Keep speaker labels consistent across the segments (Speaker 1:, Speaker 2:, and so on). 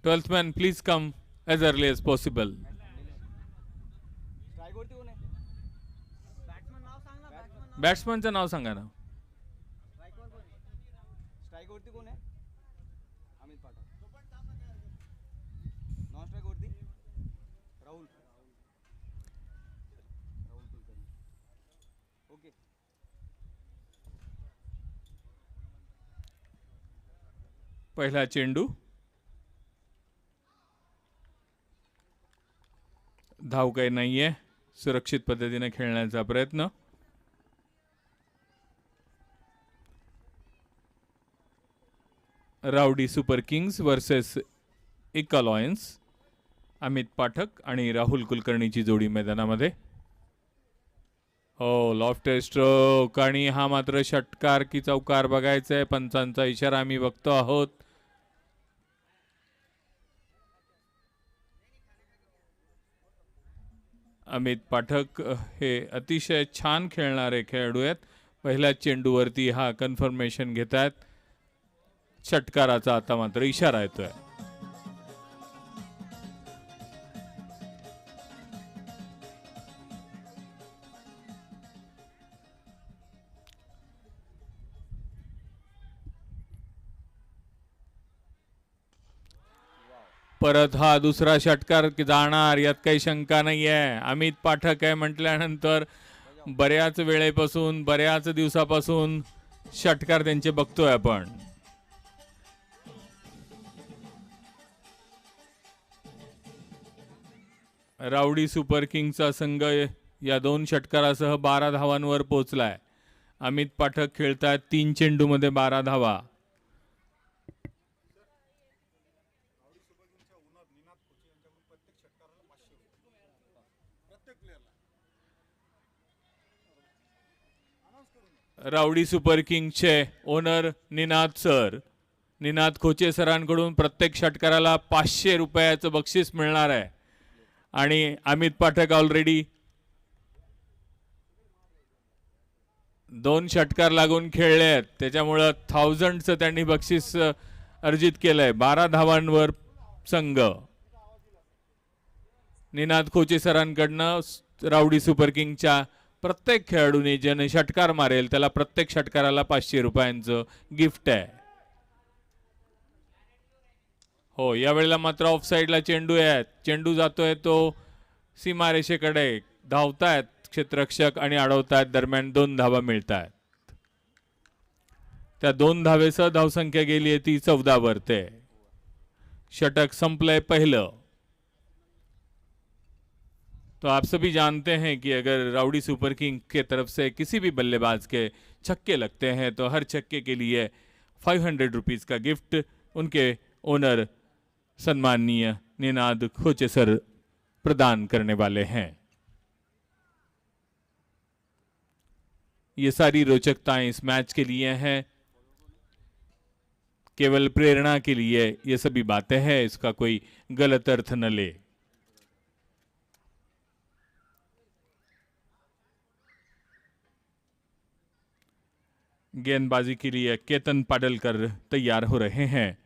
Speaker 1: 12th man, please come as early as possible. बॅट्समनचं नाव सांगा ना.
Speaker 2: Strike वरती कोण आहे? अमित पाठक. नॉन स्ट्राइक वरती राहुल कुलकर्णी. ओके.
Speaker 1: पहिला चेंडू, धाव काही नाहीये. सुरक्षित पद्धतीने खेळण्याचा प्रयत्न. राउडी सुपर किंग्स वर्सेस इकॉलॉयन्स. अमित पाठक आणि राहुल कुलकर्णीची जोडी मैदानामध्ये. हो, लॉफ्ट स्ट्रोक आणि हा मात्र षटकार की चौकार बघायचा आहे. पंचांचा इशारा आम्ही बघतो आहोत. अमित पाठक हे अतिशय छान खेळणारे खेळाडू आहेत. पहिल्या चेंडूवरती हा कन्फर्मेशन घेत आहेत. षटकाराचा आता मात्र इशारा येतोय. परत हा दुसरा षटकार जाणार यात काही शंका नाही आहे. अमित पाठक आहे म्हटल्यानंतर बऱ्याच वेळेपासून बऱ्याच दिवसापासून षटकार त्यांचे बघतोय आपण. राउडी सुपर किंगचा संघ या 2 षटकारासह 12 धावांवर पोहोचलाय. अमित पाठक खेळतात 3 चेंडूमध्ये 12 धावा. Rowdy super किंगचे owner Ninad sir, Ninad खोचे सरांकडून प्रत्येक षटकाराला 500 रुपयाचं बक्षीस मिळणार आहे. आणि अमित पाठक ऑलरेडी 2 षटकार लागून खेळले आहेत, त्याच्यामुळं 1000चं त्यांनी बक्षीस अर्जित केलंय. 12 धावांवर संघ. निनाद खोचे सरांकडनं राउडी सुपर किंगच्या प्रत्येक खेळाडूने ज्याने षटकार मारेल त्याला प्रत्येक षटकाराला 500 रुपयांचं गिफ्ट आहे. हो, यावेळेला मात्र ऑफ साईडला चेंडू आहे. चेंडू जातोय तो सीमारेषेकडे. धावतायत क्षेत्ररक्षक आणि अडवतायत. दरम्यान 2 धावा मिळतात. त्या 2 धावेसह धावसंख्या गेली आहे ती 14 वरते. षटक संपलंय पहिलं. तो आप सभी जानते हैं कि अगर राउडी सुपर किंग के तरफ से किसी भी बल्लेबाज के छक्के लगते हैं तो हर छक्के के लिए 500 रुपीज़ का गिफ्ट उनके ओनर सम्माननीय निनाद खोचे सर प्रदान करने वाले हैं. ये सारी रोचकताएं इस मैच के लिए हैं, केवल प्रेरणा के लिए ये सभी बातें हैं. इसका कोई गलत अर्थ न ले. गेंदबाजी के लिए केतन पाडलकर तैयार हो रहे हैं.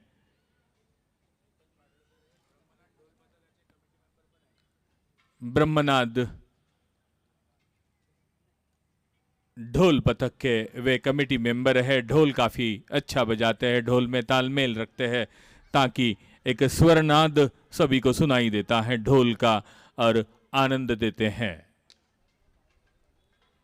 Speaker 1: ब्रह्मनाद ढोल पथक के वे कमेटी मेंबर है. ढोल काफ़ी अच्छा बजाते हैं, ढोल में तालमेल रखते हैं ताकि एक स्वरनाद सभी को सुनाई देता है ढोल का और आनंद देते हैं.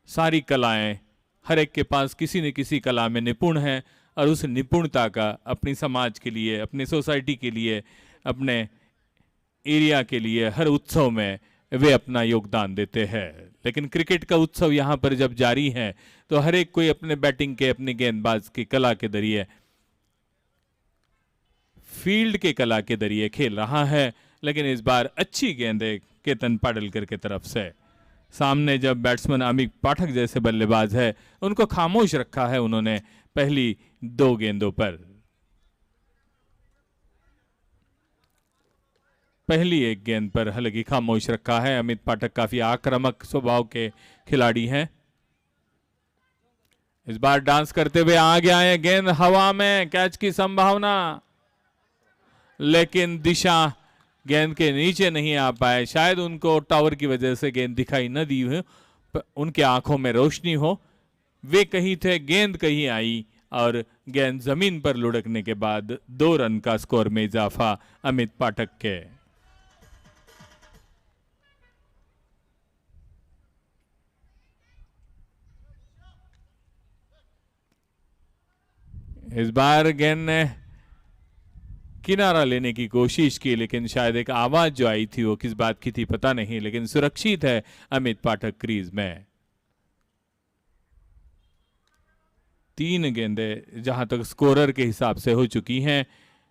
Speaker 1: सारी कलाएं हर एक के पास किसी न किसी कला में निपुण है और उस निपुणता का अपनी समाज के लिए, अपनी सोसाइटी के लिए, अपने एरिया के लिए हर उत्सव में वे अपना योगदान देते हैं. लेकिन क्रिकेट का उत्सव यहाँ पर जब जारी है तो हर एक कोई अपने बैटिंग के, अपनी गेंदबाज की कला के जरिए, फील्ड के कला के जरिए खेल रहा है. लेकिन इस बार अच्छी गेंदें केतन पाडलकर की तरफ से. सामने जब बैट्समैन अमित पाठक जैसे बल्लेबाज है उनको खामोश रखा है उन्होंने पहली 2 गेंदों पर. पहली 1 गेंद पर हालांकि खामोश रखा है. अमित पाठक काफी आक्रामक स्वभाव के खिलाड़ी हैं. इस बार डांस करते हुए आगे आए. गेंद हवा में, कैच की संभावना. लेकिन दिशा गेंद के नीचे नहीं आ पाए। शायद उनको टावर की वजह से गेंद दिखाई न दी हो, उनके आंखों में रोशनी हो। वे कहीं थे, गेंद कहीं आई और गेंद जमीन पर लुढ़कने के बाद 2 रन का स्कोर में इजाफा अमित पाठक के। इस बार गेंद ने किनारा लेने की कोशिश की, लेकिन शायद एक आवाज जो आई थी वो किस बात की थी पता नहीं, लेकिन सुरक्षित है अमित पाठक क्रीज में। 3 गेंदें जहां तक स्कोरर के हिसाब से हो चुकी हैं,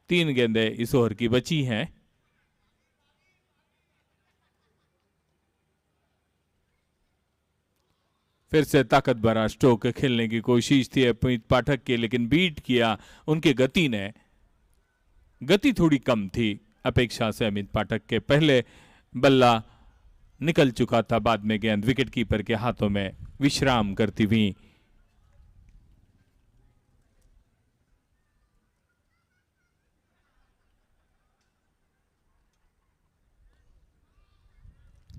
Speaker 1: 3 गेंदें इस ओवर की बची हैं। फिर से ताकत भरा स्ट्रोक खेलने की कोशिश थी अमित पाठक के, लेकिन बीट किया उनके गति ने। गति थोड़ी कम थी अपेक्षा से अमित पाठक के। पहले बल्ला निकल चुका था, बाद में गेंद विकेट कीपर के हाथों में विश्राम करती हुई।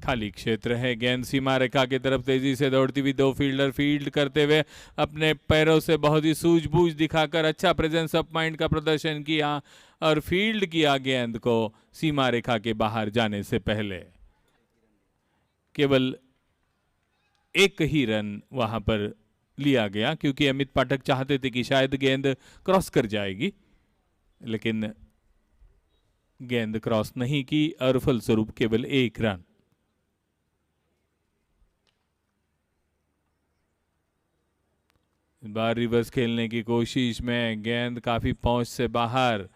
Speaker 1: खाली क्षेत्र है, गेंद सीमा रेखा की तरफ तेजी से दौड़ती हुई 2 फील्डर फील्ड करते हुए अपने पैरों से बहुत ही सूझबूझ दिखाकर अच्छा प्रेजेंस ऑफ माइंड का प्रदर्शन किया और फील्ड किया गेंद को सीमा रेखा के बाहर जाने से पहले। केवल 1 ही रन वहां पर लिया गया, क्योंकि अमित पाठक चाहते थे कि शायद गेंद क्रॉस कर जाएगी, लेकिन गेंद क्रॉस नहीं की और फलस्वरूप केवल 1 रन। बार रिवर्स खेलने की कोशिश में गेंद काफी पहुंच से बाहर।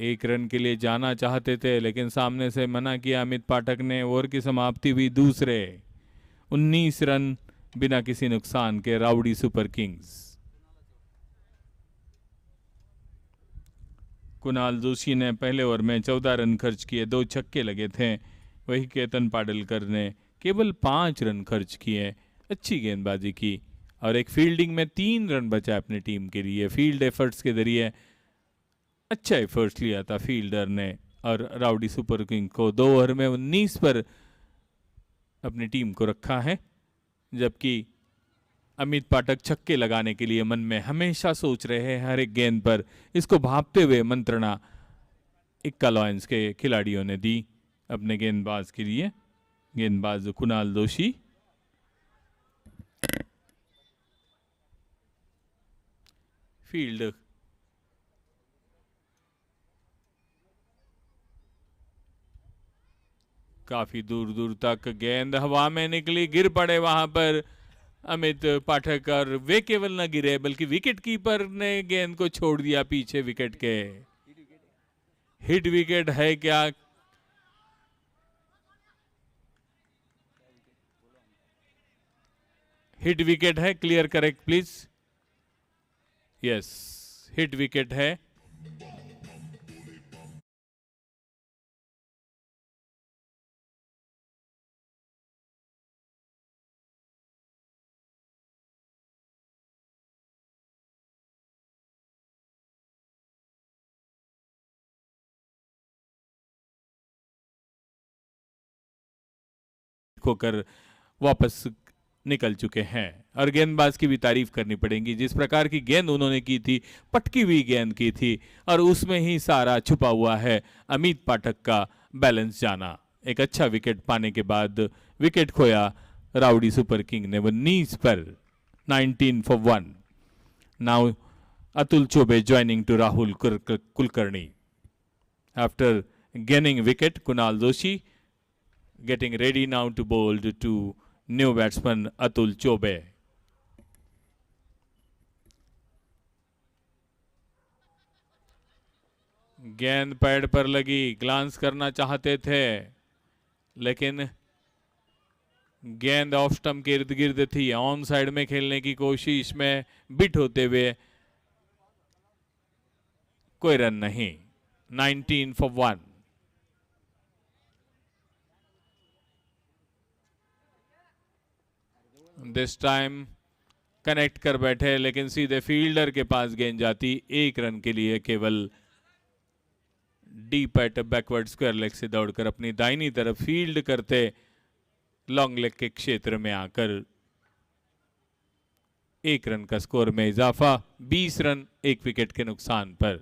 Speaker 1: 1 रन के लिए जाना चाहते थे, लेकिन सामने से मना किया अमित पाठक ने। ओवर की समाप्ति हुई दूसरे। 19 रन बिना किसी नुकसान के rowdy super Kings. Kunal Joshi ने पहले ओवर में 14 रन खर्च किए, 2 छक्के लगे थे। वही केतन पाडलकर ने केवल 5 रन खर्च किए। अच्छी गेंदबाजी की और एक फील्डिंग में 3 रन बचा अपनी टीम के लिए। फील्ड एफर्ट्स के जरिए अच्छा एफर्ट्स लिया था फील्डर ने और राउडी सुपर किंग को 2 ओवर में 19 पर अपनी टीम को रखा है। जबकि अमित पाठक छक्के लगाने के लिए मन में हमेशा सोच रहे हैं हर एक गेंद पर। इसको भांपते हुए मंत्रणा इक्का लॉयंस के खिलाड़ियों ने दी अपने गेंदबाज के लिए। गेंदबाज कुणाल जोशी। फील्ड काफी दूर दूर तक गेंद हवा में निकली, गिर पड़े वहां पर अमित पाठक। और वे केवल न गिरे बल्कि विकेट कीपर ने गेंद को छोड़ दिया पीछे विकेट के। हिट विकेट है क्या? हिट विकेट है, clear correct please. Yes, hit wicket है। होकर वापस निकल चुके हैं और गेंदबाज की भी तारीफ करनी पड़ेगी। जिस प्रकार की गेंद उन्होंने की थी, पटकी हुई गेंद की थी और उसमें ही सारा छुपा हुआ है अमित पाठक का बैलेंस जाना। एक अच्छा विकेट पाने के बाद विकेट खोया राउडी सुपर किंग ने 19 पर, 19 for 1। Now Atul Choubey joining two Rahul Kulkarni after gaining wicket. Kunal Joshi getting ready now to bowl to new batsman Atul Chobe. गेंद पैड पर लगी, ग्लांस करना चाहते थे लेकिन गेंद ऑफ स्टंप के इर्द गिर्द थी। ऑन साइड में खेलने की कोशिश में बिट होते हुए कोई रन नहीं। 19 for 1। दिस टाइम कनेक्ट कर बैठे लेकिन सीधे फील्डर के पास गेंद जाती। 1 रन के लिए केवल deep eight backward square leg से दौड़कर अपनी दाहिनी तरफ फील्ड करते लॉन्ग लेग के क्षेत्र में आकर 1 रन का स्कोर में इजाफा, 20 रन 1 विकेट के नुकसान पर।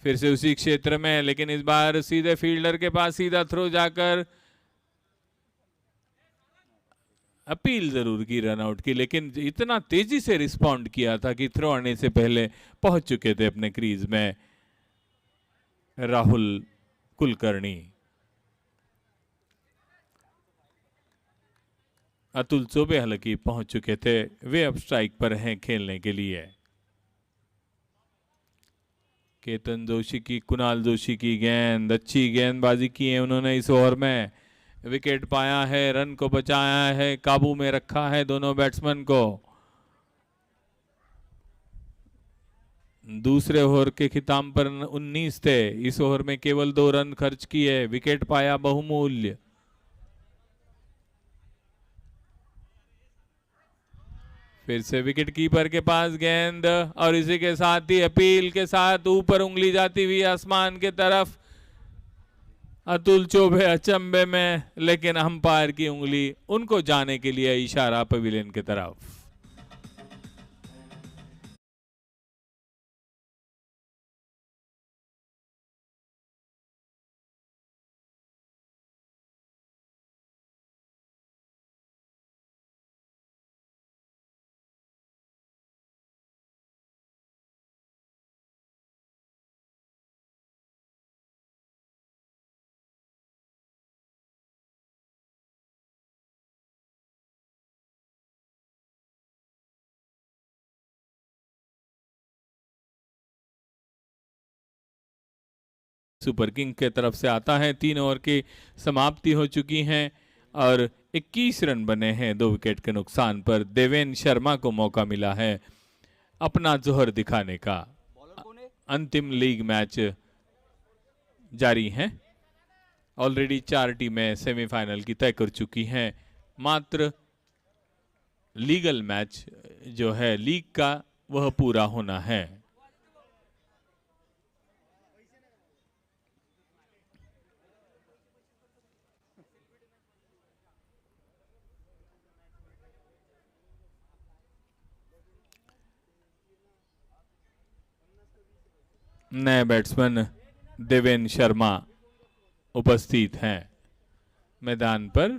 Speaker 1: फिर से उसी क्षेत्र में, लेकिन इस बार सीधे फील्डर के पास सीधा थ्रो जाकर अपील जरूर की रन आउट की, लेकिन इतना तेजी से रिस्पॉन्ड किया था कि थ्रो आने से पहले पहुंच चुके थे अपने क्रीज में राहुल कुलकर्णी। अतुल चौबे हालांकि पहुंच चुके थे, वे अब स्ट्राइक पर हैं खेलने के लिए। केतन जोशी की, कुणाल जोशी की गेंद, अच्छी गेंदबाजी की है उन्होंने इस ओवर में, विकेट पाया है, रन को बचाया है, काबू में रखा है दोनों बैट्समैन को। दूसरे ओवर के खिताब पर 19 थे, इस ओवर में केवल 2 रन खर्च किए, विकेट पाया बहुमूल्य। फिर से विकेट कीपर के पास गेंद, और इसी के साथ ही अपील के साथ ऊपर उंगली जाती हुई आसमान के तरफ। अतुल चौबे अचंभे में, लेकिन अंपायर की उंगली उनको जाने के लिए इशारा पवेलियन की तरफ। सुपर किंग के तरफ से आता है, 3 ओवर की समाप्ति हो चुकी है और 21 रन बने हैं 2 विकेट के नुकसान पर। देवेन शर्मा को मौका मिला है अपना जोहर दिखाने का। अंतिम लीग मैच जारी है, ऑलरेडी 4 टीमें सेमीफाइनल की तय कर चुकी हैं, मात्र लीगल मैच जो है लीग का वह पूरा होना है। नए बैट्समैन देवेन शर्मा उपस्थित हैं मैदान पर।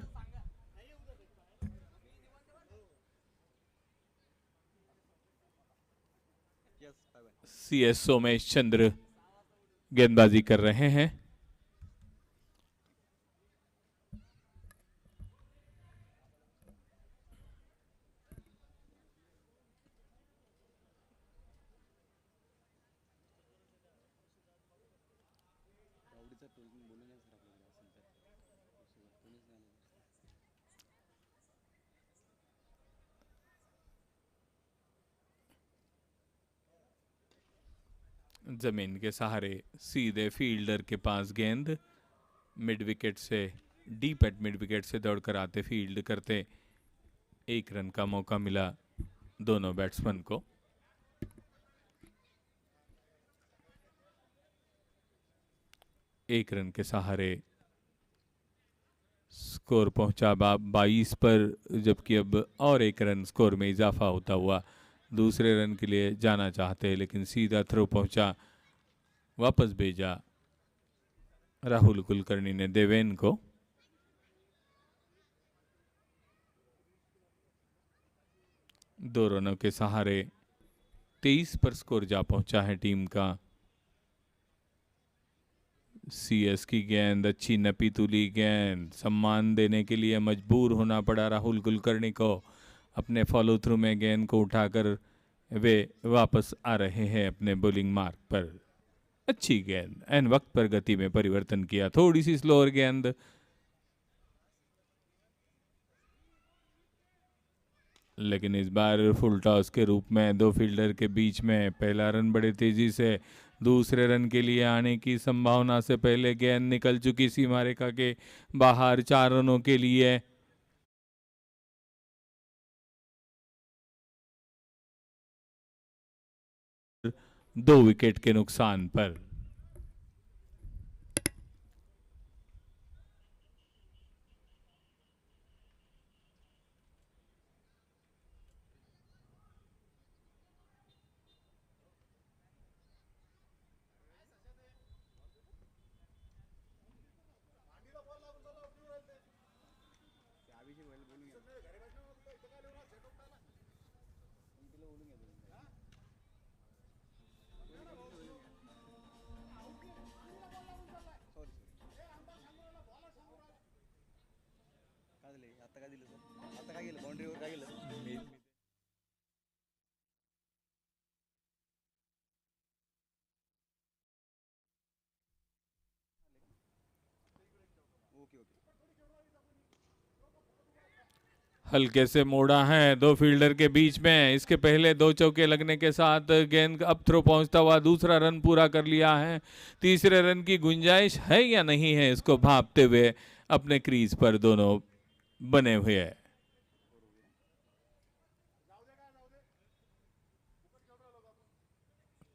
Speaker 1: CS सोमेश चंद्र गेंदबाजी कर रहे हैं। जमीन के सहारे सीधे फील्डर के पास गेंद, मिड विकेट से, डीप एट मिड विकेट से दौड़कर आते फील्ड करते 1 रन का मौका मिला दोनों बैट्समैन को। एक रन के सहारे स्कोर पहुंचा 22 पर, जबकि अब और 1 रन स्कोर में इजाफा होता हुआ दूसरे रन के लिए जाना चाहते, लेकिन सीधा थ्रो पहुंचा, वापस भेजा राहुल कुलकर्णी ने देवेन को। दो रनों के सहारे 23 पर स्कोर जा पहुंचा है टीम का। CS की गेंद, अच्छी नपी तुली गेंद, सम्मान देने के लिए मजबूर होना पड़ा राहुल कुलकर्णी को। अपने फॉलो थ्रू में गेंद को उठाकर वे वापस आ रहे हैं अपने बॉलिंग मार्क पर। अच्छी गेंद, एन वक्त पर गति में परिवर्तन किया, थोड़ी सी स्लोअर गेंद, लेकिन इस बार फुल टॉस के रूप में 2 फील्डर के बीच में पहला रन बड़े तेजी से दूसरे रन के लिए आने की संभावना से पहले गेंद निकल चुकी सीमा रेखा के बाहर 4 रनों के लिए। 2 विकेट के नुकसान पर।
Speaker 2: आता काय दिलं सर? आता काय गेलं बाउंड्रीवर काय गेलं? ओके ओके
Speaker 1: हल्के से मोड़ा है 2 फील्डर के बीच में। इसके पहले 2 चौके लगने के साथ गेंद अब थ्रो पहुंचता हुआ दूसरा रन पूरा कर लिया है। तीसरे रन की गुंजाइश है या नहीं है, इसको भांपते हुए अपने क्रीज पर दोनों बने हुए हैं।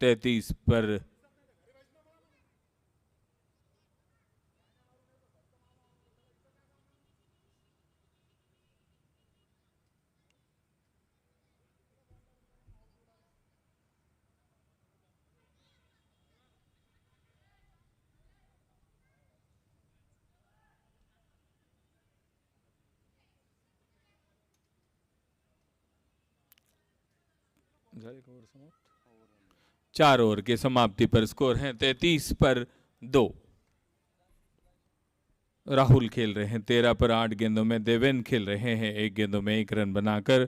Speaker 1: तैतीस पर चार ओवर की समाप्ति पर स्कोर है 33 पर 2। राहुल खेल रहे हैं 13 पर 8 गेंदों में। देवेन खेल रहे हैं 1 गेंदों में 1 रन बनाकर।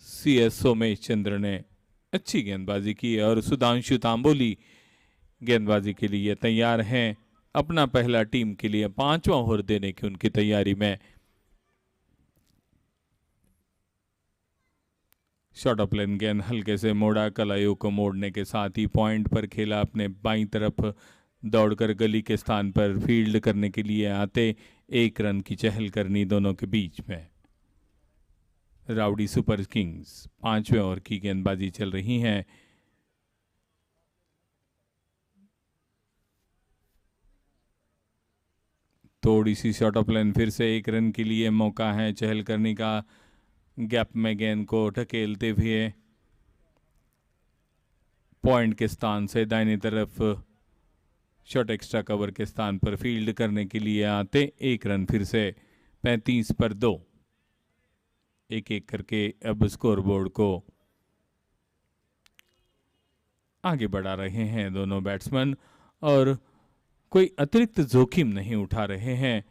Speaker 1: CS सोमेश चंद्र ने अच्छी गेंदबाजी की है और सुधांशु तांबोली गेंदबाजी के लिए तैयार हैं। अपना पहला टीम के लिए 5वां ओवर देने की उनकी तैयारी में। शॉर्ट ऑफ लेन गेंद हल्के से मोड़ा, कलाइयों को मोड़ने के साथ ही पॉइंट पर खेला। अपने बाईं तरफ दौड़कर गली के स्थान पर फील्ड करने के लिए आते 1 रन की चहल करनी दोनों के बीच में। राउडी सुपर किंग्स 5वें ओवर की गेंदबाजी चल रही है। थोड़ी सी शॉर्ट ऑफ लेन, फिर से 1 रन के लिए मौका है चहल करनी का। गैप में गेंद को ढकेलते हुए पॉइंट के स्थान से दाहिनी तरफ शॉर्ट एक्स्ट्रा कवर के स्थान पर फील्ड करने के लिए आते 1 रन फिर से 35 पर 2। 1-1 करके अब स्कोरबोर्ड को आगे बढ़ा रहे हैं दोनों बैट्समैन और कोई अतिरिक्त जोखिम नहीं उठा रहे हैं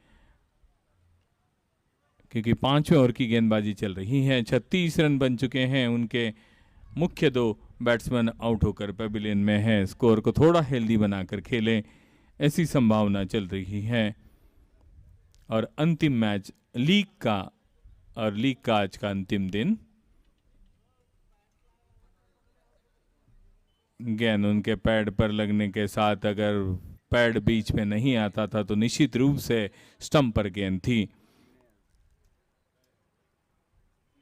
Speaker 1: क्योंकि 5वें ओवर की गेंदबाजी चल रही है। 36 रन बन चुके हैं उनके। मुख्य 2 बैट्समैन आउट होकर पेविलियन में हैं। स्कोर को थोड़ा हेल्दी बनाकर खेलें, ऐसी संभावना चल रही है। और अंतिम मैच लीग का, और लीग का आज का अंतिम दिन। गेंद उनके पैड पर लगने के साथ अगर पैड बीच में नहीं आता था तो निश्चित रूप से स्टंप पर गेंद थी।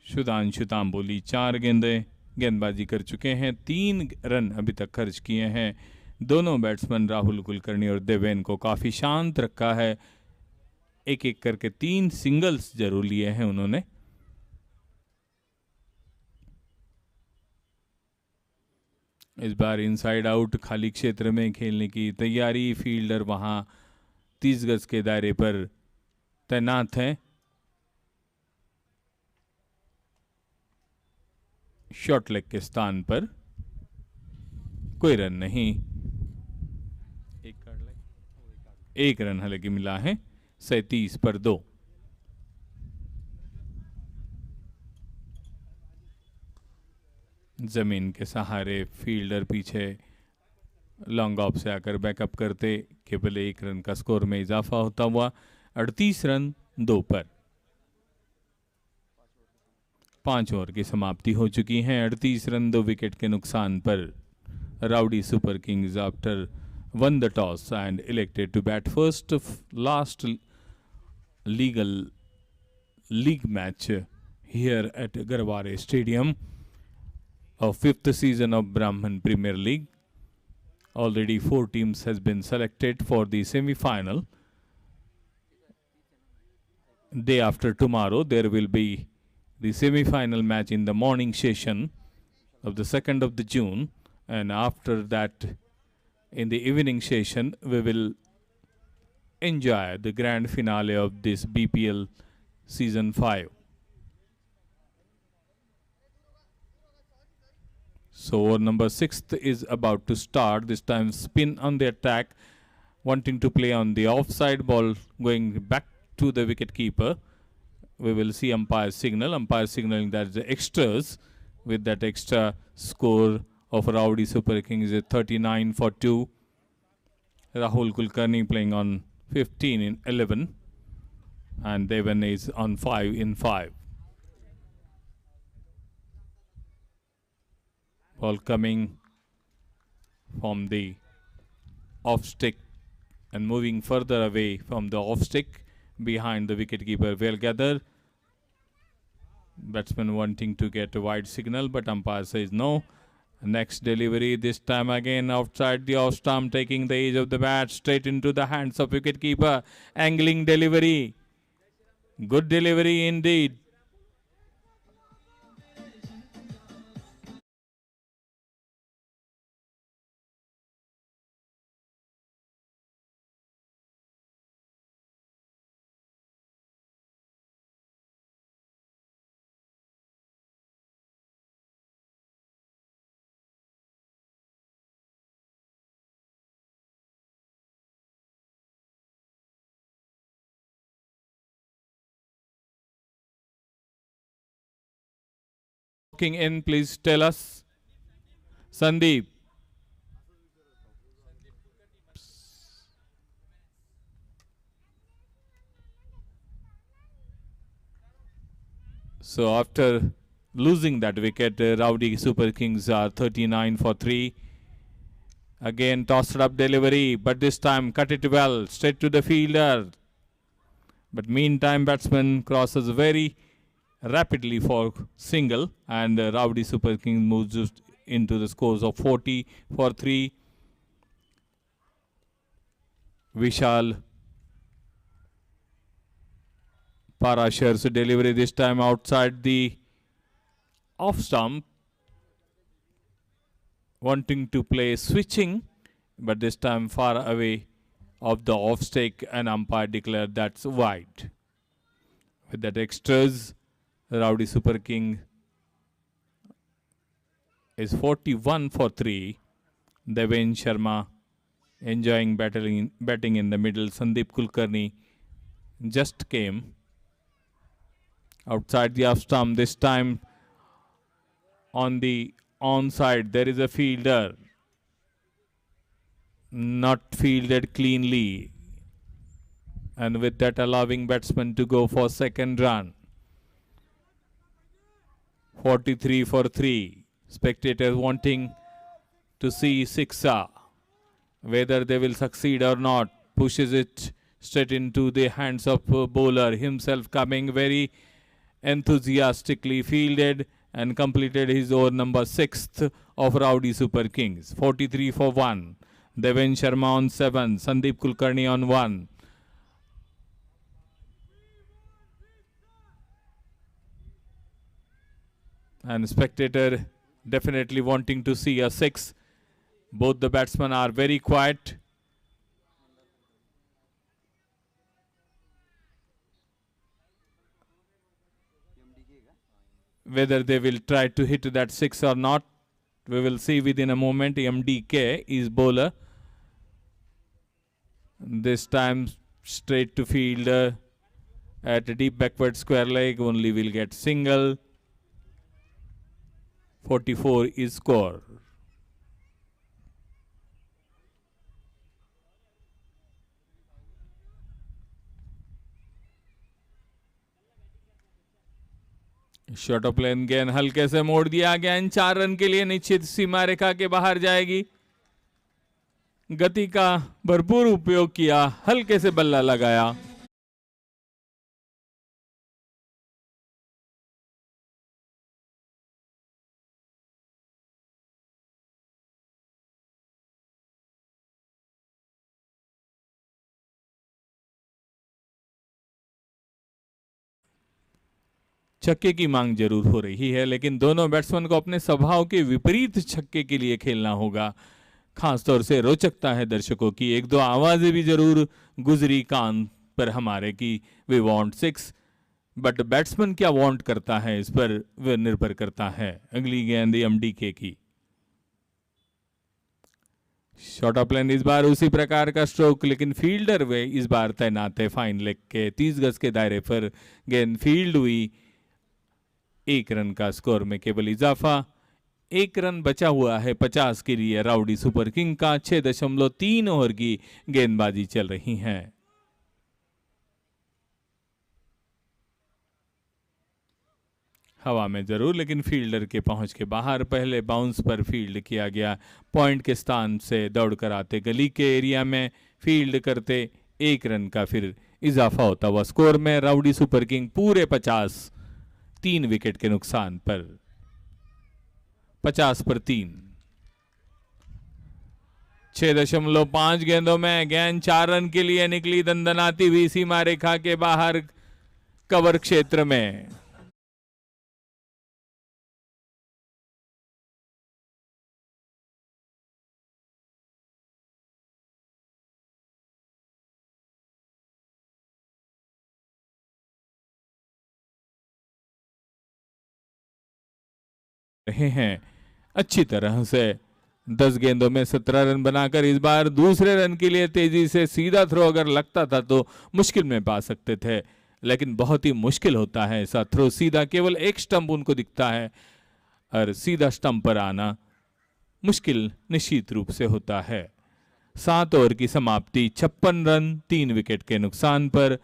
Speaker 1: सुधांशु तांबोली 4 गेंदबाजी कर चुके हैं। 3 रन अभी तक खर्च किए हैं। दोनों बैट्समैन राहुल कुलकर्णी और देवेन को काफी शांत रखा है। 1-1 करके 3 सिंगल्स जरूर लिए हैं उन्होंने। इस बार इनसाइड आउट खाली क्षेत्र में खेलने की तैयारी। फील्डर वहां 30 गज के दायरे पर तैनात हैं। शॉर्ट लेग के स्थान पर कोई रन नहीं। 1 रन हालांकि मिला है। 37 पर 2। जमीन के सहारे फील्डर पीछे लॉन्ग ऑफ से आकर बैकअप करते केवल 1 रन का स्कोर में इजाफा होता हुआ 38 रन 2 पर। 5 ओवर की समाप्ति हो चुकी है। 38 रन 2 विकेट के नुकसान पर। Rowdy super Kings after won the toss and elected to bat first of last league match here at Garware Stadium. of fifth season of Brahman Premier League. Already 4 teams has been selected for the semi-final. Day after tomorrow, there will be the semi-final match in the morning session of the 2nd of the June, and after that, in the evening session, we will enjoy the grand finale of this BPL season 5. So over number 6 is about to start. This time spin on the attack, wanting to play on the offside ball, going back to the wicket keeper. We will see umpire signaling that the extras, with that extra score of Rowdy Super Kings is 39 for 2. Rahul Kulkarni playing on 15 in 11, and Devan is on 5 in 5. Ball coming from the off stick and moving further away from the off stick behind the wicketkeeper. Well gathered. Batsman wanting to get a wide signal, but umpire says no. Next delivery, this time again outside the off stump, taking the edge of the bat straight into the hands of wicketkeeper. Angling delivery. Good delivery indeed. Walking in, please tell us. Sandeep. So after losing that wicket, Rowdy Super Kings are 39 for 3. Again tossed up delivery, but this time cut it well, straight to the fielder. But meantime, batsman crosses very rapidly for single, and Rowdy Super Kings moves just into the scores of 40 for 3. Vishal Parashar's delivery this time outside the off stump, wanting to play switching, but this time far away of the off stick, and umpire declared that's wide. With that extras, Rowdy Super King is 41 for 3. Deven Sharma enjoying batting in the middle. Sandeep Kulkarni just came outside the off stump. This time on the onside, there is a fielder. Not fielded cleanly. And with that, allowing batsman to go for second run. 43 for 3. Spectators wanting to see sixer. Whether they will succeed or not. Pushes it straight into the hands of bowler. Himself coming very enthusiastically, fielded and completed his over number 6th of Rowdy Super Kings. 43 for 1. Deven Sharma on 7. Sandeep Kulkarni on 1. And spectator definitely wanting to see a 6. Both the batsmen are very quiet. Whether they will try to hit that 6 or not, we will see within a moment. MDK is bowler. This time straight to fielder at a deep backward square leg, only will get single. 44 is score. Short of length गेंद हल्के से मोड़ दिया गया, 4 run के लिए निश्चित सीमा रेखा के बाहर जाएगी। गति का भरपूर उपयोग किया, हल्के से बल्ला लगाया। छक्के की मांग जरूर हो रही है, लेकिन दोनों बैट्समैन को अपने स्वभाव के विपरीत छक्के के लिए खेलना होगा। खासतौर से रोचकता है दर्शकों की, एक दो आवाजें भी जरूर गुजरी कान पर हमारे की वी वांट 6, बट बैट्समैन क्या वांट करता है इस पर वह निर्भर करता है। अगली गेंद एमडीके की शॉर्ट ऑफ लेन, इस बार उसी प्रकार का स्ट्रोक, लेकिन फील्डर वे इस बार तैनात है फाइन लेग के 30 गज के दायरे पर। गेंद फील्ड हुई, 1 रन का स्कोर में केवल इजाफा। 1 रन बचा हुआ है 50 के लिए राउडी सुपर किंग का। 6.3 ओवर की गेंदबाजी चल रही है। हवा में जरूर, लेकिन फील्डर के पहुंच के बाहर। पहले बाउंस पर फील्ड किया गया, पॉइंट के स्थान से दौड़कर आते गली के एरिया में फील्ड करते 1 रन का फिर इजाफा होता हुआ स्कोर में। राउडी सुपर किंग पूरे 50, 3 विकेट के नुकसान पर 50 पर 3। 6.5 गेंदों में गेंद 4 रन के लिए निकली, दंदनाती हुई सीमा रेखा के बाहर कवर क्षेत्र में। रहे हैं अच्छी तरह से। 10 गेंदों में 17 रन बनाकर इस बार दूसरे रन के लिए तेजी से सीधा थ्रो अगर लगता था तो मुश्किल में पा सकते थे, लेकिन बहुत ही मुश्किल होता है ऐसा थ्रो सीधा। केवल एक स्टंप उनको दिखता है और सीधा स्टंप पर आना मुश्किल निश्चित रूप से होता है। 7 ओवर की समाप्ति, 56 रन 3 विकेट के नुकसान पर।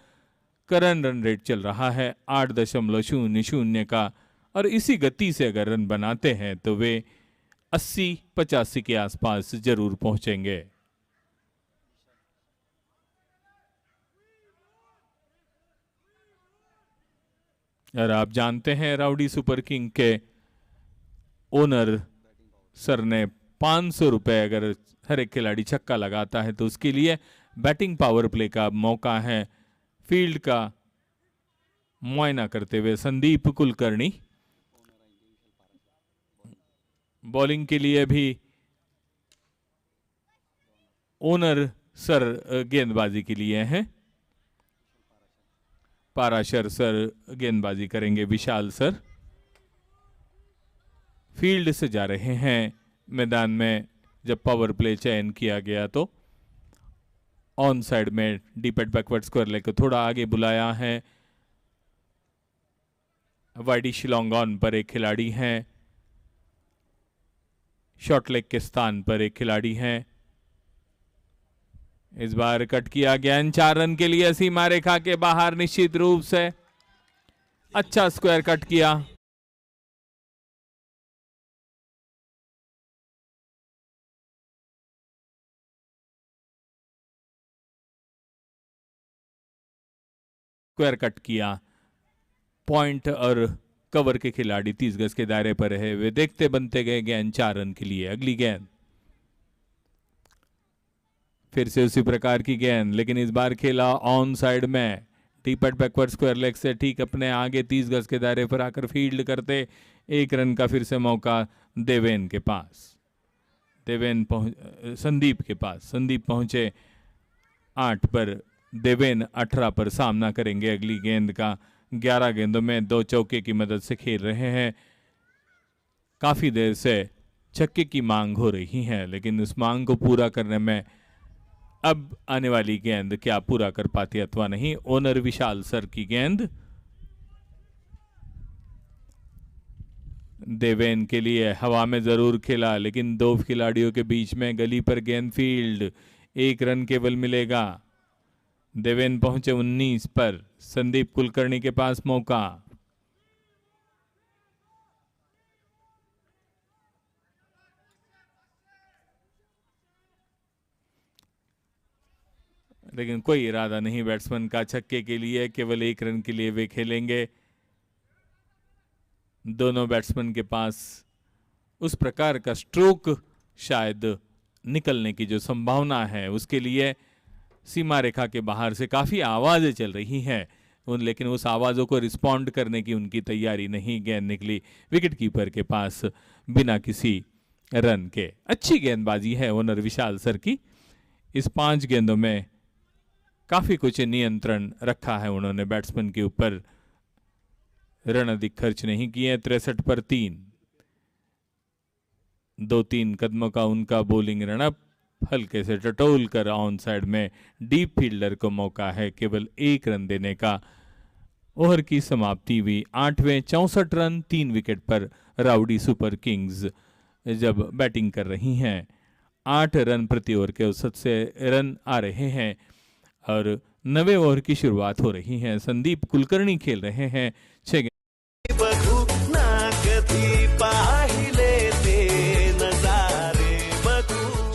Speaker 1: करंट रन रेट चल रहा है 8.00 का, और इसी गति से अगर रन बनाते हैं तो वे 80-85 के आसपास जरूर पहुंचेंगे। और आप जानते हैं राउडी सुपर किंग के ओनर सर ने 500 रुपए अगर हर एक खिलाड़ी छक्का लगाता है तो उसके लिए बैटिंग पावर प्ले का मौका है। फील्ड का मुआयना करते हुए संदीप कुलकर्णी, बॉलिंग के लिए भी ओनर सर गेंदबाजी के लिए हैं। पाराशर सर गेंदबाजी करेंगे, विशाल सर फील्ड से जा रहे हैं मैदान में। जब पावर प्ले चयन किया गया तो ऑन साइड में deep eight backward square leg को थोड़ा आगे बुलाया है। वाइडी शिलोंग ऑन पर एक खिलाड़ी हैं, शॉर्ट लेग के स्थान पर एक खिलाड़ी हैं। इस बार कट किया गया 4 रन के लिए सीमा रेखा के बाहर, निश्चित रूप से अच्छा स्क्वायर कट किया। स्क्वायर कट किया, पॉइंट और कवर के खिलाड़ी 30 गज के दायरे पर है, वे देखते बनते गए गेंद 4 रन के लिए। अगली गेंद फिर से उसी प्रकार की गेंद, लेकिन इस बार खेला ऑन साइड में deep eight backward square leg से ठीक अपने आगे 30 गज के दायरे पर आकर फील्ड करते 1 रन का फिर से मौका देवेन के पास। संदीप के पास, संदीप पहुंचे 8 पर, देवेन 18 पर सामना करेंगे अगली गेंद का। 11 गेंदों में 2 चौके की मदद से खेल रहे हैं। काफी देर से छक्के की मांग हो रही है, लेकिन उस मांग को पूरा करने में अब आने वाली गेंद क्या पूरा कर पाती अथवा नहीं। ओनर विशाल सर की गेंद देवेन के लिए हवा में जरूर खेला, लेकिन 2 खिलाड़ियों के बीच में गली पर गेंद फील्ड, 1 रन केवल मिलेगा। देवेन पहुंचे 19 पर, संदीप कुलकर्णी के पास मौका। लेकिन कोई इरादा नहीं बैट्समैन का छक्के के लिए, केवल 1 रन के लिए वे खेलेंगे। दोनों बैट्समैन के पास उस प्रकार का स्ट्रोक शायद निकलने की जो संभावना है, उसके लिए सीमा रेखा के बाहर से काफी आवाजें चल रही हैं। लेकिन उस आवाज़ों को रिस्पॉन्ड करने की उनकी तैयारी नहीं। गेंद निकली विकेट कीपर के पास बिना किसी रन के। अच्छी गेंदबाजी है ओनर विशाल सर की। इस 5 गेंदों में काफ़ी कुछ नियंत्रण रखा है उन्होंने बैट्समैन के ऊपर। रन अधिक खर्च नहीं किए। 63 पर 3। 2-3 कदमों का उनका बॉलिंग रनअप, हल्के से टटोल कर ऑन साइड में डीप फील्डर को मौका है केवल 1 रन देने का। ओवर की समाप्ति हुई 8वें। 64 रन 3 विकेट पर राउडी सुपर किंग्स जब बैटिंग कर रही हैं। 8 रन प्रति ओवर के औसत से रन आ रहे हैं और 9वें ओवर की शुरुआत हो रही है। संदीप कुलकर्णी खेल रहे हैं 6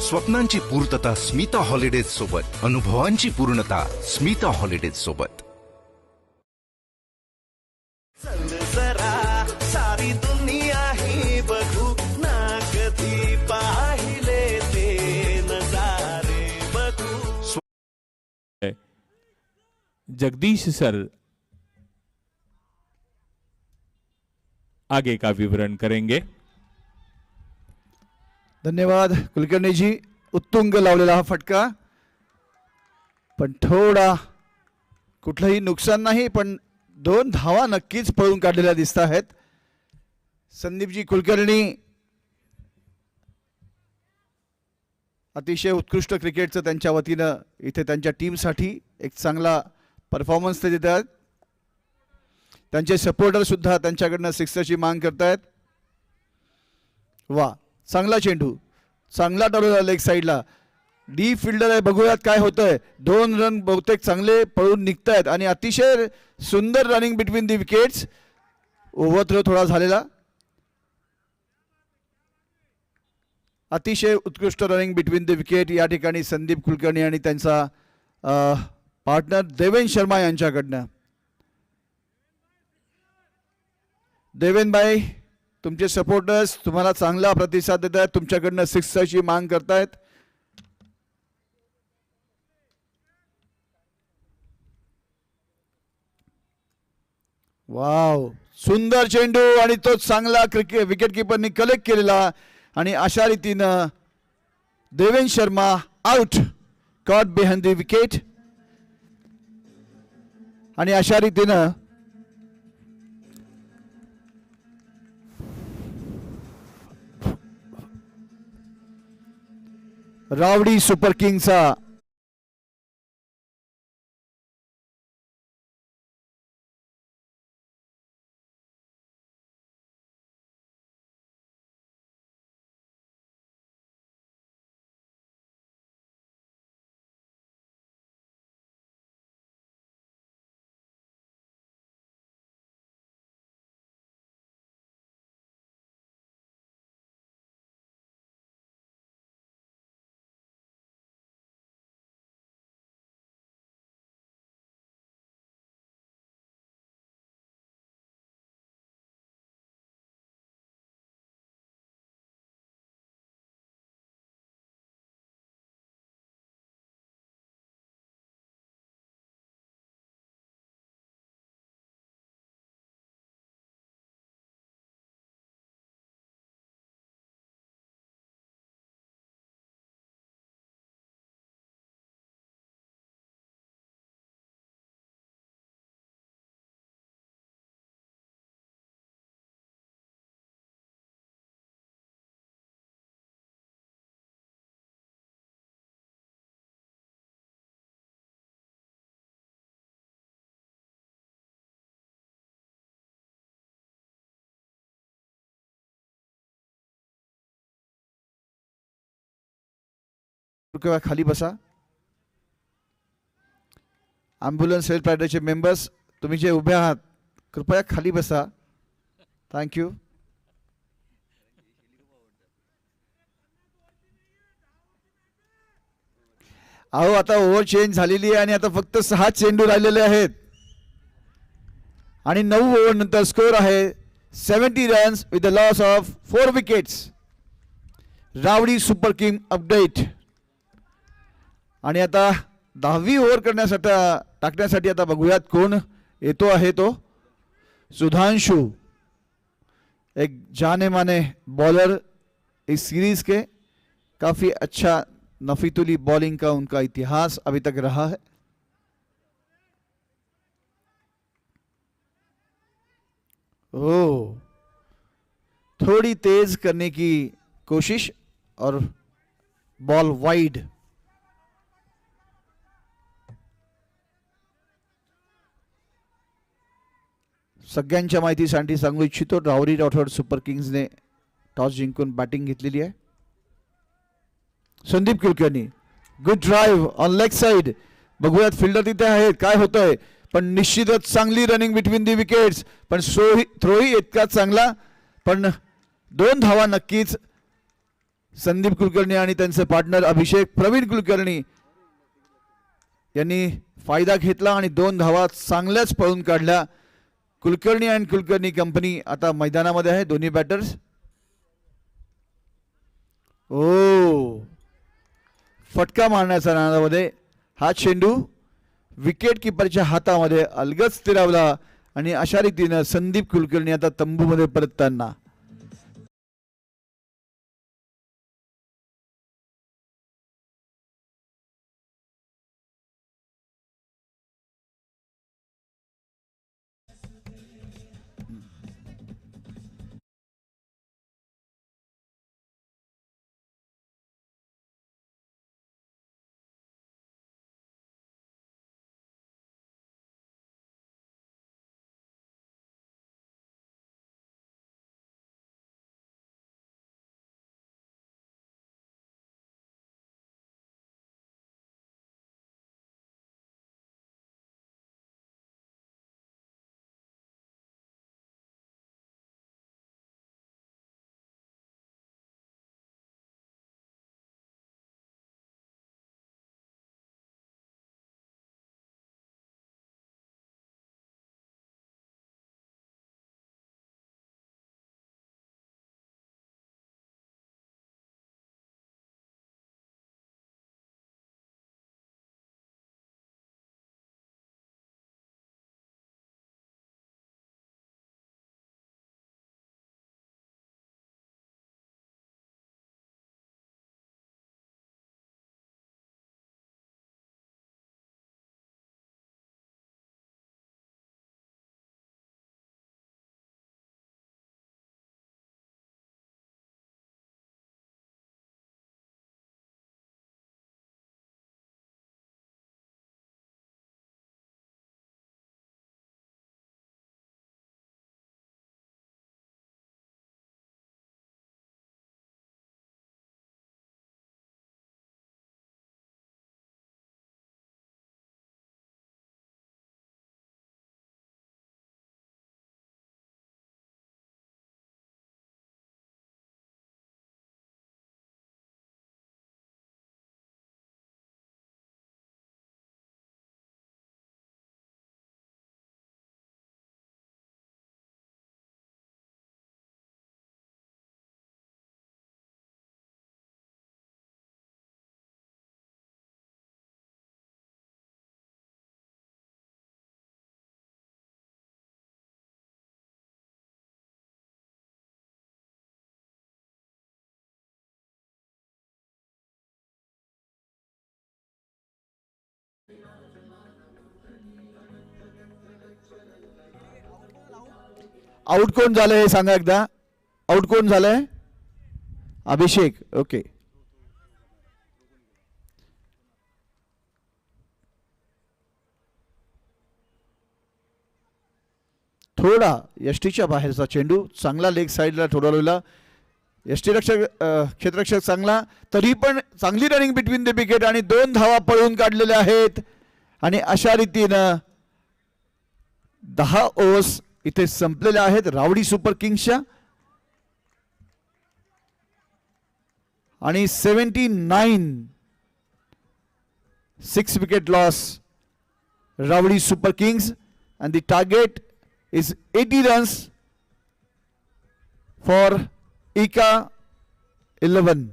Speaker 3: स्वप्नांची पूर्तता स्मिता हॉलिडेज सोबत, अनुभवांची पूर्णता स्मिता हॉलिडेज सोबत।
Speaker 4: सारी दुनिया ही बघू ना कधी पाहिले ते नजारे बघू।
Speaker 1: जगदीश सर आगे का विवरण करेंगे।
Speaker 2: धन्यवाद कुलकर्णी जी। उत्तुंग लावलेला हा फटका, पण थोडा कुठलंही नुकसान नाही, पण 2 धावा नक्कीच पळून काढलेल्या दिसत आहेत। संदीपजी कुलकर्णी अतिशय उत्कृष्ट क्रिकेटचं त्यांच्या वतीनं इथे त्यांच्या टीमसाठी एक चांगला परफॉर्मन्स ते देत आहेत। त्यांचे सपोर्टर सुद्धा त्यांच्याकडनं सिक्सरची मांग करतायत। वा, चांगला चेंडू, चांगला टोलला लेग साईडला, डीप फील्डर आहे, बघूयात काय होतंय। 2 रन बहुतेक चांगले पळून निघतायत आणि अतिशय सुंदर रनिंग बिटवीन दी विकेट्स। ओव्हरथ्रो थोडा झालेला, अतिशय उत्कृष्ट रनिंग बिटवीन द विकेट या ठिकाणी संदीप कुलकर्णी आणि त्यांचा पार्टनर देवेन शर्मा यांच्याकडनं। देवेन भाई, तुमचे सपोर्टर्स तुम्हाला चांगला प्रतिसाद देत आहेत, तुमच्याकडनं सिक्सरची मांग करतायत। वाव, सुंदर चेंडू आणि तो चांगला विकेट कीपरनी कलेक्ट केलेला आणि अशा रीतीनं Deven Sharma out, caught behind the wicket. आणि अशा रीतीनं रावडी सुपर किंग्सचा कृपया खाली बसा। ॲम्ब्युलन्स हेल्थ रायडरचे मेंबर्स, तुम्ही जे उभे आहात कृपया खाली बसा। थँक्यू। अहो, आता ओव्हर चेंज झालेली आहे आणि आता फक्त 6 चेंडू राहिलेले आहेत आणि 9 ओव्हर नंतर स्कोर आहे 70 runs with the loss of 4 wickets. Rowdy super king update. आणि आता 10वी ओव्हर टाकण्यासाठी आता बघूयात कोण येतो आहे तो सुधांशु, एक जाने माने बॉलर इस सीरीज के। काफी अच्छा नफीतुली बॉलिंग का उनका इतिहास अभी तक रहा है। ओ, थोड़ी तेज करने की कोशिश और बॉल वाइड। सगळ्यांच्या माहितीसाठी सांगू इच्छितो, राहुरी राठोड सुपर किंग्सने टॉस जिंकून बॅटिंग घेतलेली आहे। Sandeep Kulkarni, good drive on leg side. बघूयात फिल्डर तिथे आहेत, काय होतंय, पण निश्चितच चांगली रनिंग बिटवीन दी विकेट्स, पण थ्रोही इतका चांगला, पण 2 धावा नक्कीच संदीप कुलकर्णी आणि त्यांचे पार्टनर अभिषेक प्रवीण कुलकर्णी यांनी फायदा घेतला आणि 2 धावा चांगल्याच पळून काढल्या। कुलकर्णी अँड कुलकर्णी कंपनी आता मैदानामध्ये आहे, दोन्ही बॅटर्स। ओ, फटका मारण्याच्या नादामध्ये हा चेंडू विकेट किपरच्या हातामध्ये अलगद स्थिरावला आणि अशा रीतीने संदीप कुलकर्णी आता तंबूमध्ये परतताना। आउट कोण झालंय हे सांगा एकदा, आउट कोण झालंय? अभिषेक, ओके। थोडा यष्टीच्या बाहेरचा चेंडू, चांगला लेग साइडला ठोडवलेला यष्टीरक्षक, क्षेत्ररक्षक चांगला, तरी पण चांगली रनिंग बिटवीन द विकेट आणि 2 धावा पळून काढलेल्या आहेत आणि अशा रीतीनं 10 ओव्हर्स इथे संपलेल्या आहेत रावडी सुपर किंग्सच्या आणि 79 6 wicket loss Ravdi Super Kings, and the target is 80 runs for Ika 11.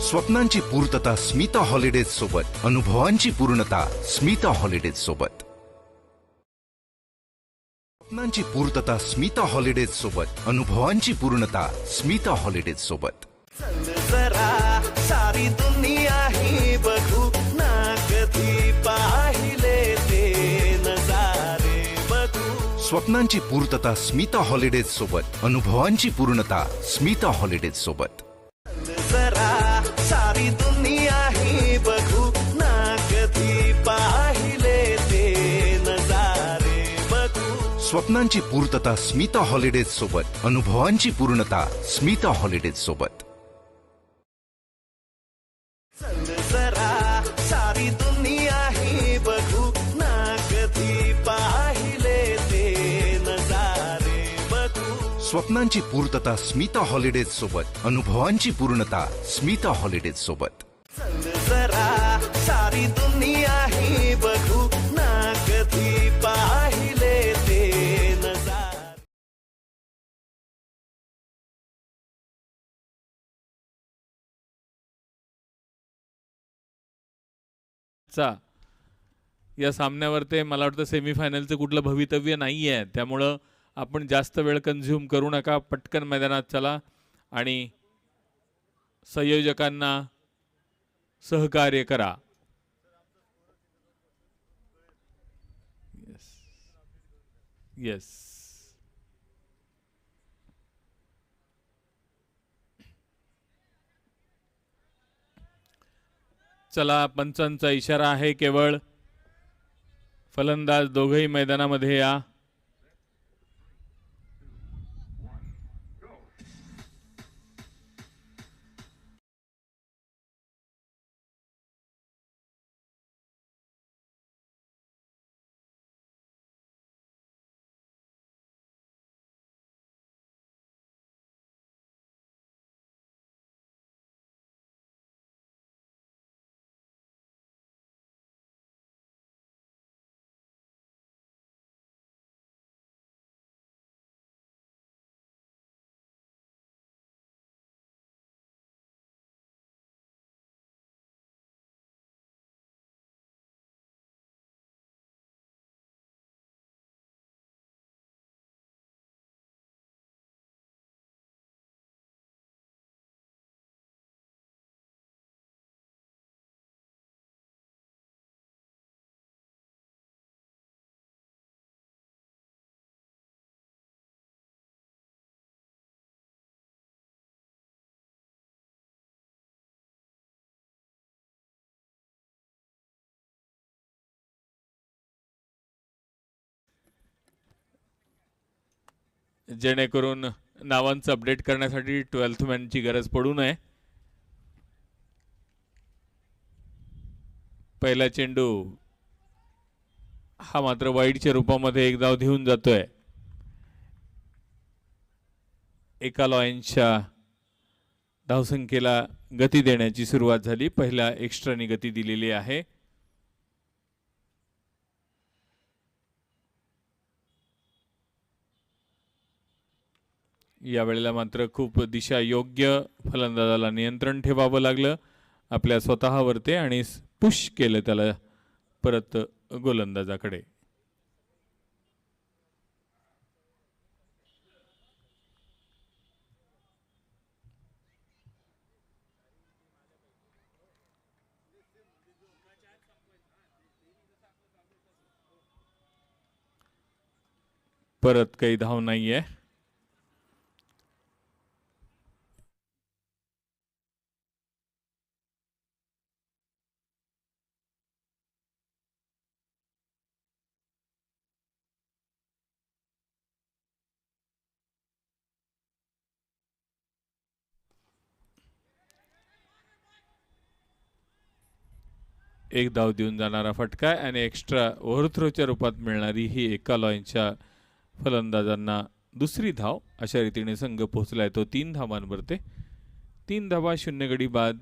Speaker 3: स्वप्नांची पूर्तता स्मिता हॉलिडेज सोबत. अनुभवांची पूर्णता स्मिता हॉलिडेज सोबत. स्वप्नांची पूर्तता स्मिता हॉलिडेज सोबत. अनुभवांची पूर्णता स्मिता हॉलिडेज सोबत.
Speaker 4: चल जरा सारी दुनिया ही बघू ना कधी पाहिले ते नजारे बघू.
Speaker 3: स्वप्नांची पूर्तता स्मिता हॉलिडेज सोबत. अनुभवांची पूर्णता स्मिता हॉलिडेज सोबत.
Speaker 4: चल जरा सारी दुनिया ही बघू ना कधी पाहिले ते नजारे बघू.
Speaker 3: स्वप्नांची पूर्तता स्मिता हॉलिडेज सोबत. अनुभवांची पूर्णता स्मिता हॉलिडेज सोबत.
Speaker 4: चल जरा सारी दुनिया ही बघू ना कधी पाहिले ते नजारे बघू.
Speaker 3: स्वप्नांची पूर्तता स्मिता हॉलिडेज सोबत. अनुभवांची पूर्णता स्मिता हॉलिडेज सोबत.
Speaker 4: चल जरा सारी दुनिया ही बघू ना कधी पाहिले ते नजारे.
Speaker 1: या सामन्यावर ते मला वाटतं सेमीफायनलचं कुठलं भवितव्य नाही आहे, त्यामुळं आपण जास्त वेळ कंझ्युम करू नका. पटकन मैदानात चला आणि संयोजकांना सहकार्य करा. येस चला, पंचांचा इशारा आहे केवळ. फलंदाज दोघही मैदानामध्ये या. जेणेकरून नावांचं अपडेट करण्यासाठी 12th मॅनची गरज पडू नये. पहिला चेंडू हा मात्र वाईडच्या रूपामध्ये एक धाव घेऊन जातोय. एका लॉयन्सच्या धावसंख्येला गती देण्याची सुरुवात झाली. पहिल्या एक्स्ट्रानी गती दिलेली आहे. यावेळेला मात्र खूप दिशा योग्य फलंदाजाला नियंत्रण ठेवावं लागलं आपल्या स्वतःवरती आणि पुश केलं त्याला परत गोलंदाजाकडे. परत काही धाव नाहीये. एक धाव देऊन जाणारा फटका आणि एक्स्ट्रा ओव्हरथ्रोच्या रूपात मिळणारी ही एका लॉयनच्या फलंदाजांना दुसरी धाव. अशा रीतीने संघ पोहोचलाय तो 3 धावांवरती. 3 धावा 0 गडी बाद.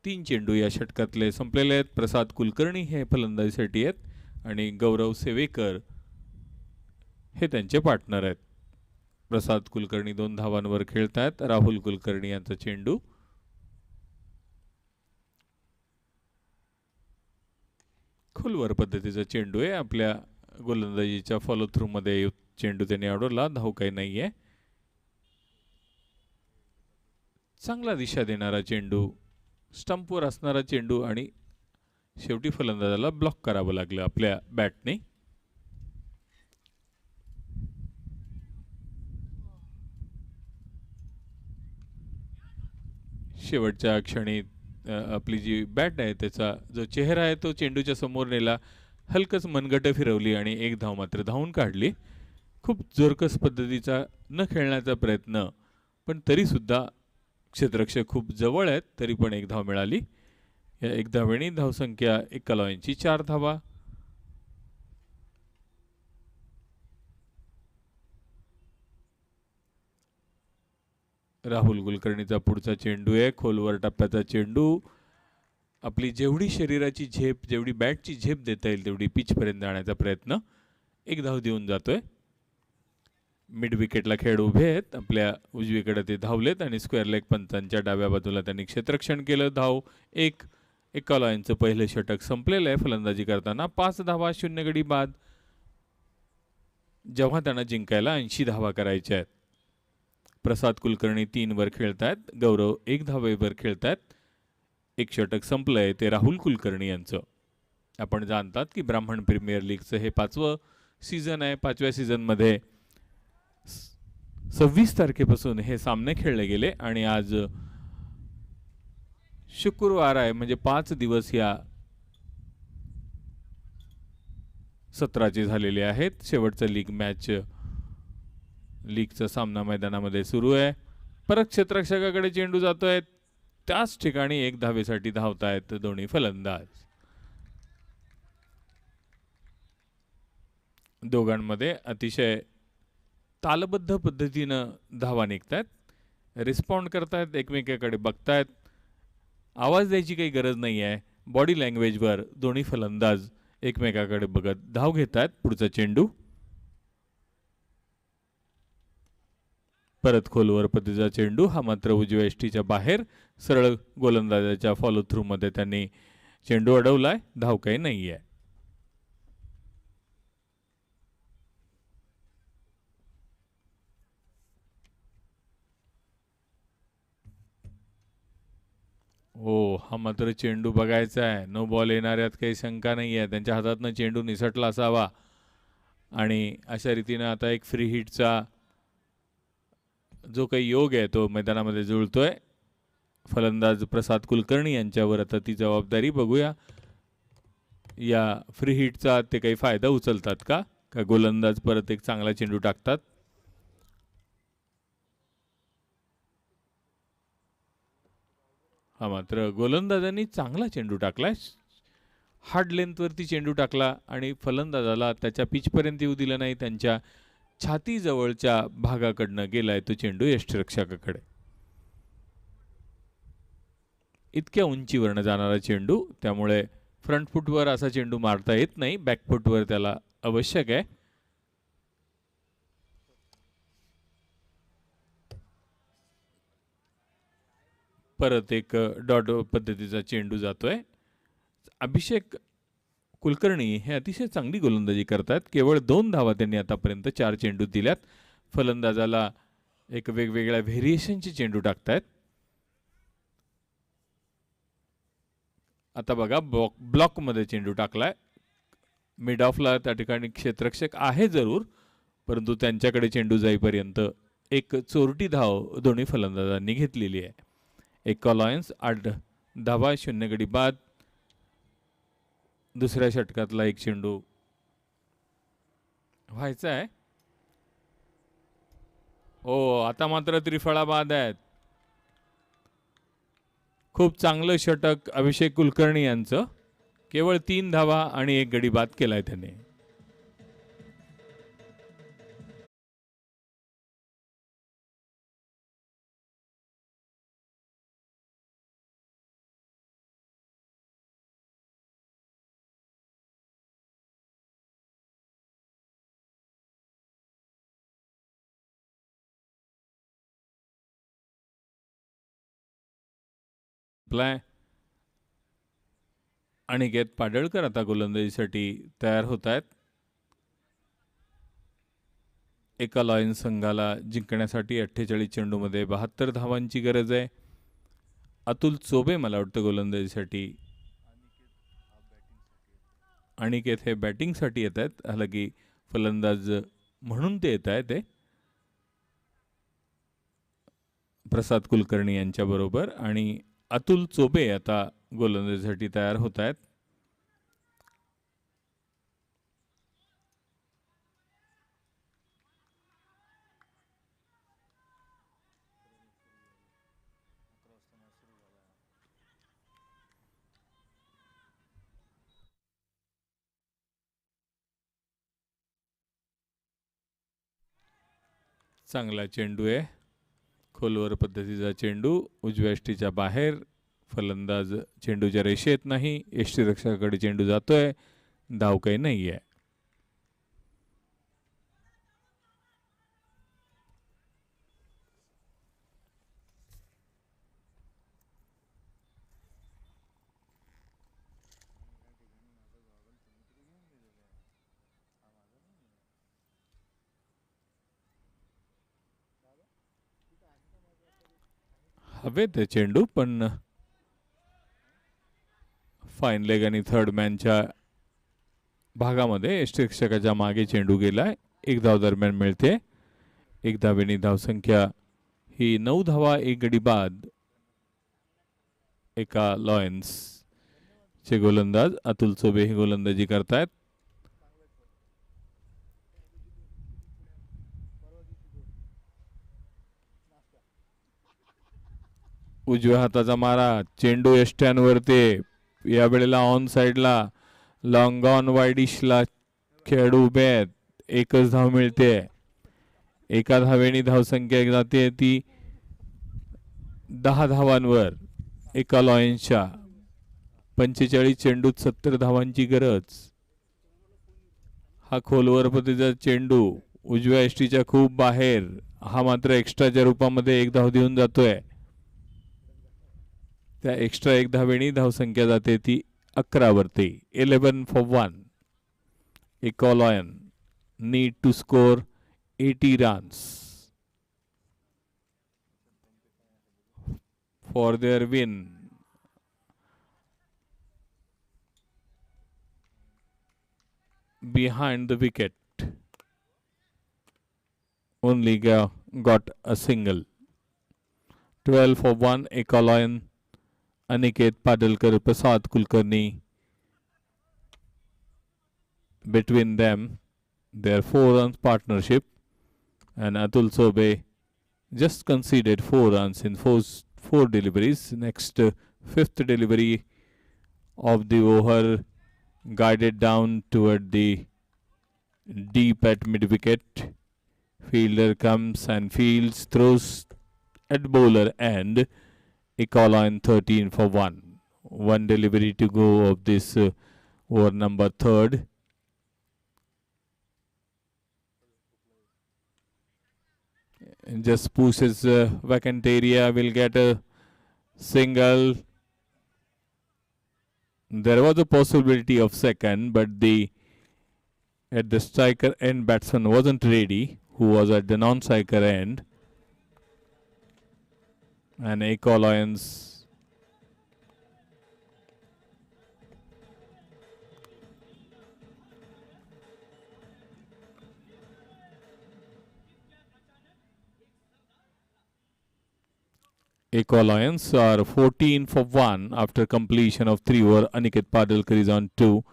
Speaker 1: 3 चेंडू या षटकातले संपलेले आहेत. प्रसाद कुलकर्णी हे फलंदाजीसाठी आहेत आणि गौरव सेवेकर हे त्यांचे पार्टनर आहेत. प्रसाद कुलकर्णी 2 धावांवर खेळतायत. राहुल कुलकर्णी यांचा चेंडू खोलवर पद्धतीचा चेंडू आहे. आपल्या गोलंदाजीच्या फॉलो थ्रू मध्ये चेंडू त्यांनी अडवला. धाव काही नाहीये. चांगला दिशा देणारा चेंडू, स्टंपवर असणारा चेंडू आणि शेवटी फलंदाजाला ब्लॉक करावं लागलं आपल्या बॅटने. शेवटच्या क्षणी आपली जी बॅट आहे त्याचा जो चेहरा आहे तो चेंडूच्या समोर नेला. हलकच मनगट फिरवली आणि एक धाव मात्र धावून काढली. खूप जोरकस पद्धतीचा न खेळण्याचा प्रयत्न, पण तरी सुद्धा क्षेत्ररक्षक खूप जवळ आहेत, तरी पण एक धाव मिळाली. या एक धावेने धावसंख्या एका लॉयनची 4 धावा. राहुल कुलकर्णीचा पुढचा चेंडू आहे. खोलवर टप्प्याचा चेंडू. आपली जेवढी शरीराची झेप, जेवढी बॅटची झेप देता येईल तेवढी पिचपर्यंत जाण्याचा प्रयत्न. एक धाव देऊन जातोय. मिड विकेटला खेळ उभे आहेत. आपल्या उजवीकडे ते धावलेत आणि स्क्वेअर लेग पंचांच्या डाव्या बाजूला त्यांनी क्षेत्ररक्षण केलं. धाव एक. एका लॉयनचं पहिलं षटक संपलेलं आहे फलंदाजी करताना. 5 धावा 0 गडी बाद. जेव्हा त्यांना जिंकायला 80 धावा करायच्या आहेत. प्रसाद कुलकर्णी 3 वर खेळतायत. गौरव 1 धावेवर खेळतायत. एक षटक संपलंय ते राहुल कुलकर्णी यांचं. आपण जाणतात की ब्राह्मण प्रीमियर लीगचं हे 5वं सीझन आहे. 5व्या सीझनमध्ये 26 तारखेपासून हे सामने खेळले गेले आणि आज शुक्रवार आहे, म्हणजे 5 दिवस या सत्राचे झालेले आहेत. शेवटचा लीगचा सामना मैदानामध्ये सुरू आहे. परत क्षेत्ररक्षकाकडे चेंडू जातोय. त्याच ठिकाणी एक धावेसाठी धावतायत दोन्ही फलंदाज. दोघांमध्ये अतिशय तालबद्ध पद्धतीनं धावा निघतायत. रिस्पॉन्ड करतायत, एकमेकाकडे बघतायत. आवाज द्यायची काही गरज नाही आहे. बॉडी लँग्वेजवर दोन्ही फलंदाज एकमेकाकडे बघत धाव घेतायत. पुढचा चेंडू परत खोलवर पद्धतीचा चेंडू. हा मात्र उजव्या यष्टीच्या बाहेर. सरळ गोलंदाजाच्या फॉलो थ्रू मध्ये त्यांनी चेंडू अडवलाय. धाव काही नाहीये. हो, हा मात्र चेंडू बघायचा आहे. नो बॉल येणाऱ्यात काही शंका नाही आहे. त्यांच्या हातातनं चेंडू निसटला असावा आणि अशा रीतीनं आता एक फ्री हिटचा जो काही योग आहे तो मैदानामध्ये जुळतोय. फलंदाज प्रसाद कुलकर्णी यांच्यावर आता ती जबाबदारी. बघूया या फ्री हिटचा ते काही फायदा उचलतात का गोलंदाज परत एक चांगला चेंडू टाकतात. हा मात्र गोलंदाजांनी चांगला चेंडू टाकलाय. हार्ड लेंथवरती चेंडू टाकला आणि फलंदाजाला त्याच्या पिचपर्यंत येऊ दिलं नाही. त्यांच्या छातीजवळच्या भागाकडनं गेलाय तो चेंडू यष्टिरक्षकाकडे. इतक्या उंचीवरनं जाणारा चेंडू, त्यामुळे फ्रंट फुटवर असा चेंडू मारता येत नाही. बॅक फुटवर त्याला आवश्यक आहे. परत एक डॉट पद्धतीचा चेंडू जातोय. अभिषेक कुलकर्णी हे अतिशय चांगली गोलंदाजी करतात. केवळ 2 धावा त्यांनी आतापर्यंत 4 चेंडू दिल्यात. फलंदाजाला एक वेगवेगळ्या व्हेरिएशनचे चेंडू टाकतायत. आता बघा ब्लॉकमध्ये चेंडू टाकलाय. मिड ऑफला त्या ठिकाणी क्षेत्ररक्षक आहे जरूर, परंतु त्यांच्याकडे चेंडू जाईपर्यंत एक चोरटी धाव दोन्ही फलंदाजांनी घेतलेली आहे. एका लॉयन्स 8 धावा 0 गडी बाद. दुसऱ्या षटकातला एक चेंडू व्हायचा आहे. हो, आता मात्र त्रिफळा बाद आहेत. खूप चांगलं षटक अभिषेक कुलकर्णी यांचं. केवळ 3 धावा आणि 1 गडी बाद केलाय त्याने. अनिकेत पाडळकर आता गोलंदाजीसाठी तयार होत आहेत. एका लॉयन्स संघाला जिंकण्यासाठी 48 चेंडूमध्ये 72 धावांची गरज आहे. अतुल चोबे मला वाटतं गोलंदाजीसाठी. अनिकेत हे बॅटिंगसाठी येत आहेत. हालाकी फलंदाज म्हणून ते येत आहेत ते प्रसाद कुलकर्णी यांच्या बरोबर. आणि अतुल चोबे आता गोलंदाजीसाठी तयार होत आहेत. चांगला चेंडू आहे. खोलवर पद्धतीचा चेंडू उजव्या यष्टीच्या बाहेर. फलंदाज चेंडूच्या रेषेत नाही. यष्टीरक्षकाकडे चेंडू जातोय. धाव काही नाही आहे. हवेत आहे चेंडू पण फाईन लेग आणि थर्ड मॅनच्या भागामध्ये यष्टीरक्षकाच्या मागे चेंडू गेलाय. 1 धाव दरम्यान मिळते. 1 धावेनी धावसंख्या ही 9 धावा 1 गडी बाद. एका लॉयन्स चे गोलंदाज अतुल चोबे ही गोलंदाजी करतायत. उजव्या हाताचा मारा. चेंडू यष्ट्यांवरती. या वेळेला ऑन साइडला लॉंग ऑन वाईडिशला खेळाडू उभे आहेत. एकच धाव मिळते. एका धावेनी धावसंख्या जाते ती 10 धावांवर. एका लॉयन्सच्या 45 चेंडूत 70 धावांची गरज. हा खोलवर पद्धतीचा चेंडू उजव्या यष्टीच्या खूप बाहेर. हा मात्र एक्स्ट्राच्या रूपामध्ये 1 धाव देऊन जातोय. त्या एक्स्ट्रा 1 धावेनी धावसंख्या जाते ती 11 वरती. 11 for 1. एका lion need to score 80 runs for their win. Behind the wicket, only got a single. 12 for 1. एका lion Aniket Padalkar, Prasad Kulkarni. Between them, their 4 runs partnership, and Atul Chobe just conceded 4 runs in 4 deliveries. Next, 5th delivery of the over guided down toward the deep at mid wicket. Fielder comes and fields, throws at bowler end. A call on 13 for 1. 1 delivery to go of this over number 3rd. And just pushes vacant area, will get a single. There was a possibility of second, but at the striker end batsman wasn't ready, who was at the non-striker end. And Eco Lions are 14 for 1 after completion of 3 over. Aniket Padalkar is on 2.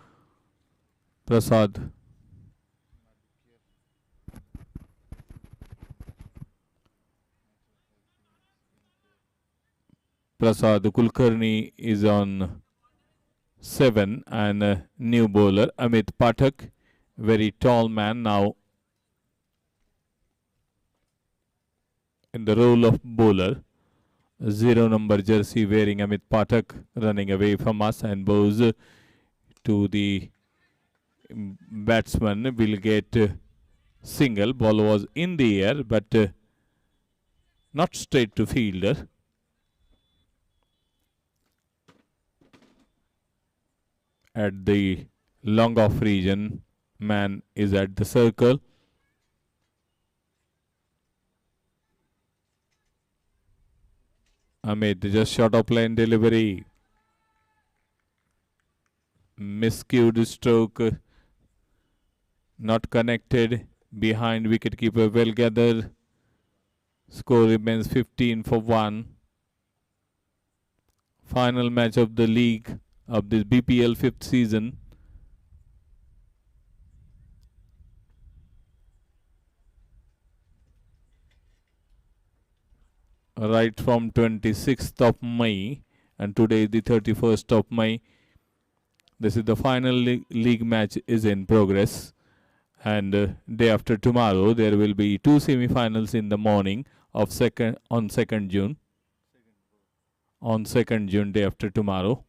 Speaker 1: Prasad Kulkarni is on 7, and new bowler Amit Pathak, very tall man, now in the role of bowler. 0 number jersey wearing Amit Pathak running away from us and bows to the batsman. Will get single. Ball was in the air but not straight to fielder. at the long off region. Man is at the circle. Amit just short of lane delivery. Miscued stroke. Not connected. Behind wicketkeeper well gathered. Score remains 15-1. Final match of the league of this BPL 5th season. Right from 26th of May, and today is the 31st of May. This is the final league match is in progress, and day after tomorrow there will be 2 semi-finals in the morning of 2nd June. On 2nd June, day after tomorrow.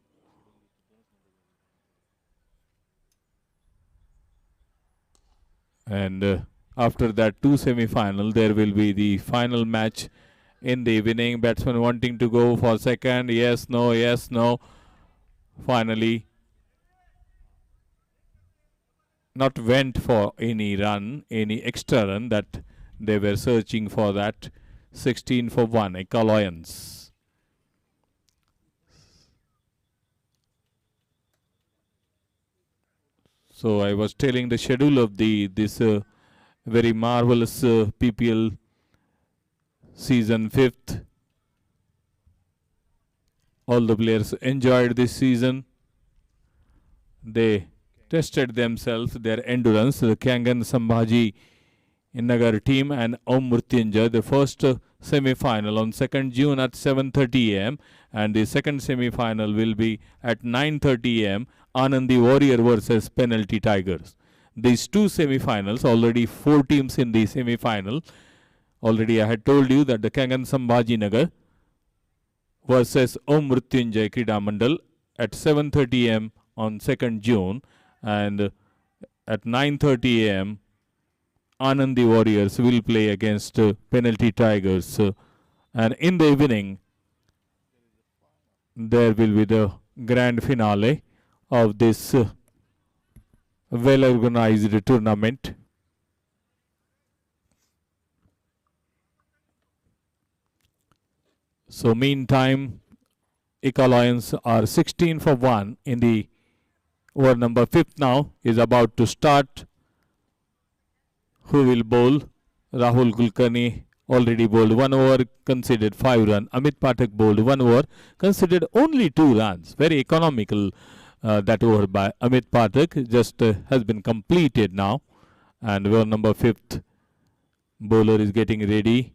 Speaker 1: And after that 2 semi-final, there will be the final match in the evening. Batsman wanting to go for second. Yes, no, yes, no. Finally, not went for any run, any extra run that they were searching for that. 16-1, Ekaloyans. So I was telling the schedule of this very marvelous PPL season 5th. All the players enjoyed this season. They tested themselves, their endurance. The Kangan Sambhaji Nagar team and Om Mrityunjay, the first semi-final on 2nd June at 7:30 am, and the second semi-final will be at 9:30 am. Anandi Warrior versus Penalty Tigers. These 2 semi-finals, already 4 teams in the semi-final. Already I had told you that the Kangan Sambhaji Nagar versus Om Mrityunjay Krida Mandal at 7:30 am on 2nd June, and at 9:30 am Anandi Warriors will play against Penalty Tigers, and in the evening there will be the grand finale of this well organized tournament. So meantime, Ekaloyans are 16-1 in the over number 5th now is about to start. Who will bowl? Rahul Kulkarni already bowled 1 over, considered 5 runs. Amit Pathak bowled 1 over, considered only 2 runs. Very economical that over by Amit Pathak, just has been completed now. And over number 5th bowler is getting ready.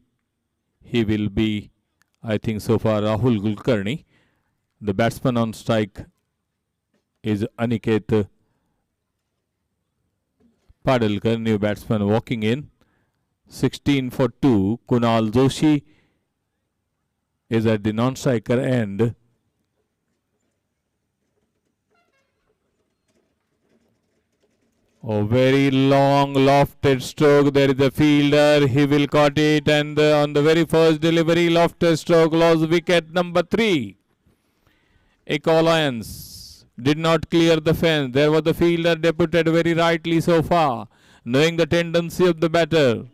Speaker 1: He will be, I think so far, Rahul Kulkarni. The batsman on strike is Aniket Padalkar, new batsman walking in. 16-2. Kunal Joshi is at the non-striker end. Oh, very long lofted stroke. There is a fielder. He will caught it, and on the very first delivery, lofted stroke, lost wicket number 3. Ekaloyans did not clear the fence. There was the fielder deputed very rightly so far, knowing the tendency of the batter.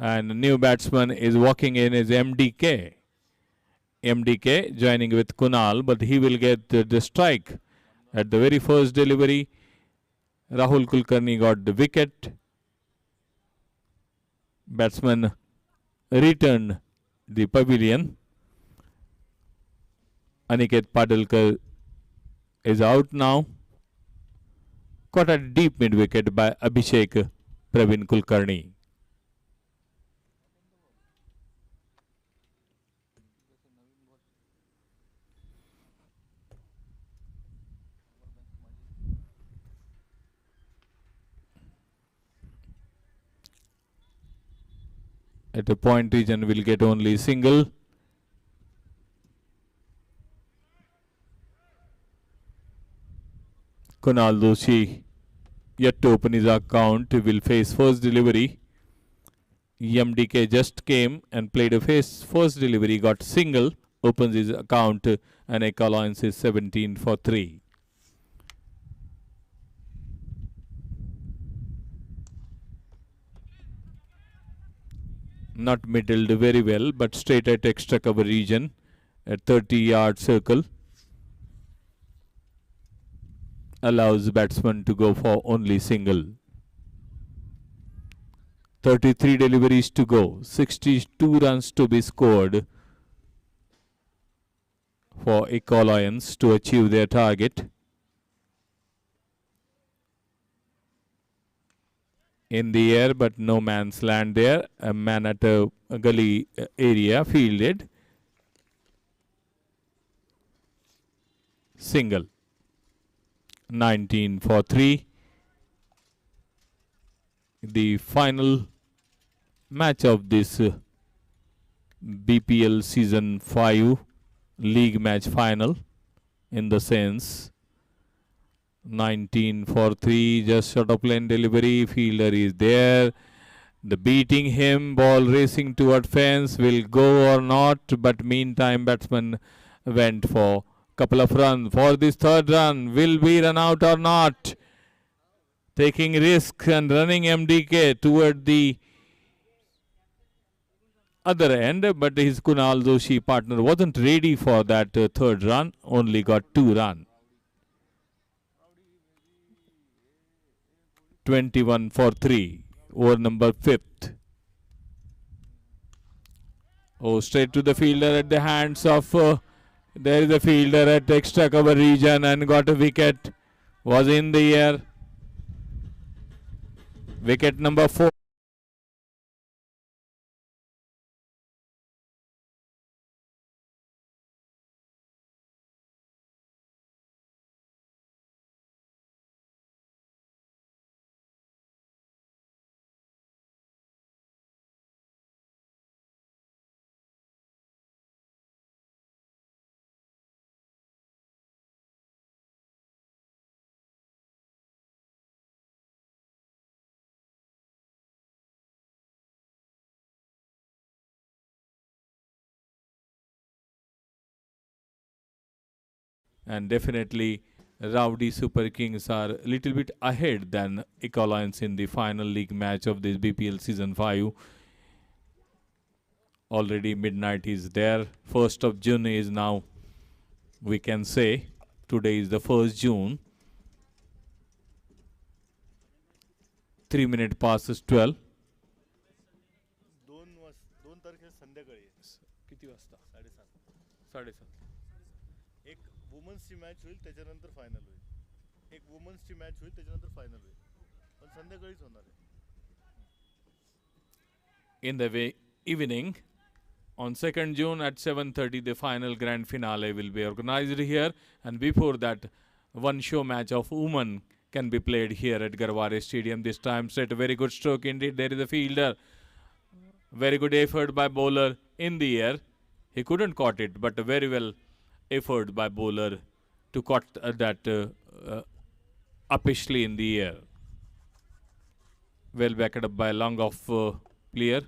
Speaker 1: And new batsman is walking in is MDK. MDK joining with Kunal, but he will get the strike at the very first delivery. Rahul Kulkarni got the wicket. Batsman returned the pavilion. Aniket Padalkar is out now. Caught at deep mid wicket by Abhishek Praveen Kulkarni. At a point region will get only single. Kunal Doshi yet to open his account, will face first delivery. MDK just came and played a first delivery, got single, opens his account, and Eka Alliance is 17 for 3. Not middled very well, but straight at extra cover region at 30-yard circle. Allows batsman to go for only single. 33 deliveries to go, 62 runs to be scored for Eka Alliance to achieve their target. In the air, but no man's land there. A man at a gully area fielded. Single. 19 for 3. The final match of this BPL season 5 league match final, in the sense 19 for 3, just short of lane delivery, fielder is there, the beating him, ball racing toward fence, will go or not, but meantime batsman went for couple of runs. For this third run, will we run out or not? Taking risk and running MDK toward the other end, but his Kunal Doshi partner wasn't ready for that third run, only got 2 runs. 21 for 3, over number 5th. Oh, straight to the fielder at the hands of, there is a fielder at extra cover region and got a wicket, was in the air. Wicket number 4. And definitely Rowdy Super Kings are a little bit ahead than Eka Alliance in the final league match of this BPL season 5. Already midnight is there. 1st of June is now, we can say. Today is the 1st June. 3 minutes past 12.
Speaker 5: 2 तारखेला संध्याकाळी
Speaker 1: किती वाजता?
Speaker 5: 7:30
Speaker 1: साडेसात.
Speaker 5: एक वुमन्सची match होईल त्याच्यानंतर final होईल. एक वुमन्सची मॅच होईल त्याच्यानंतर फायनल होईल. पण संध्याकाळीच होणार आहे.
Speaker 1: In the evening, on 2nd June at 7:30, the final grand finale will be organized here. And before that, one show match of women can be played here at Garware Stadium. This time set a very good stroke indeed. There is a fielder. Very good effort by bowler in the air. He couldn't caught it, but a very well effort by bowler to caught that uppishly in the air. Well backed up by long off player.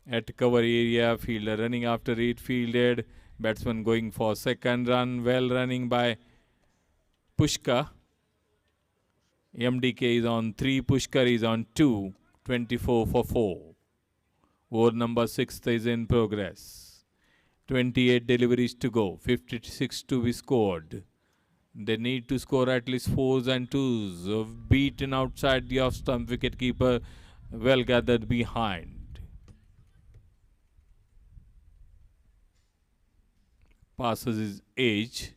Speaker 1: At cover area, fielder running after it, fielded. Batsman going for second run. Well running by Pushka. MDK is on 3, Pushkar is on 2. 24 for 4. Over number 6 is in progress. 28 deliveries to go. 56 to be scored. They need to score at least 4s and 2s. Beaten outside the off stump, wicketkeeper well gathered behind. Passes his age.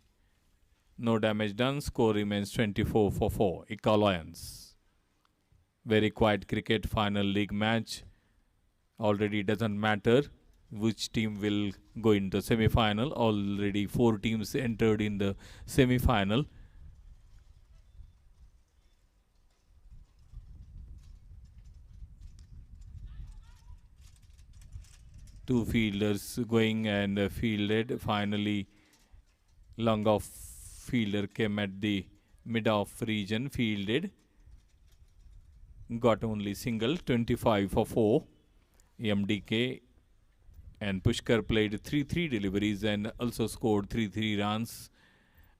Speaker 1: No damage done. Score remains 24 for 4. Eka Alliance. Very quiet cricket final league match. Already doesn't matter which team will go into semi-final. Already 4 teams entered in the semi-final. Two fielders going and fielded. Finally, long off fielder came at the mid off region, fielded. Got only single, 25 for 4. MDK and Pushkar played 3-3 deliveries and also scored 3-3 runs.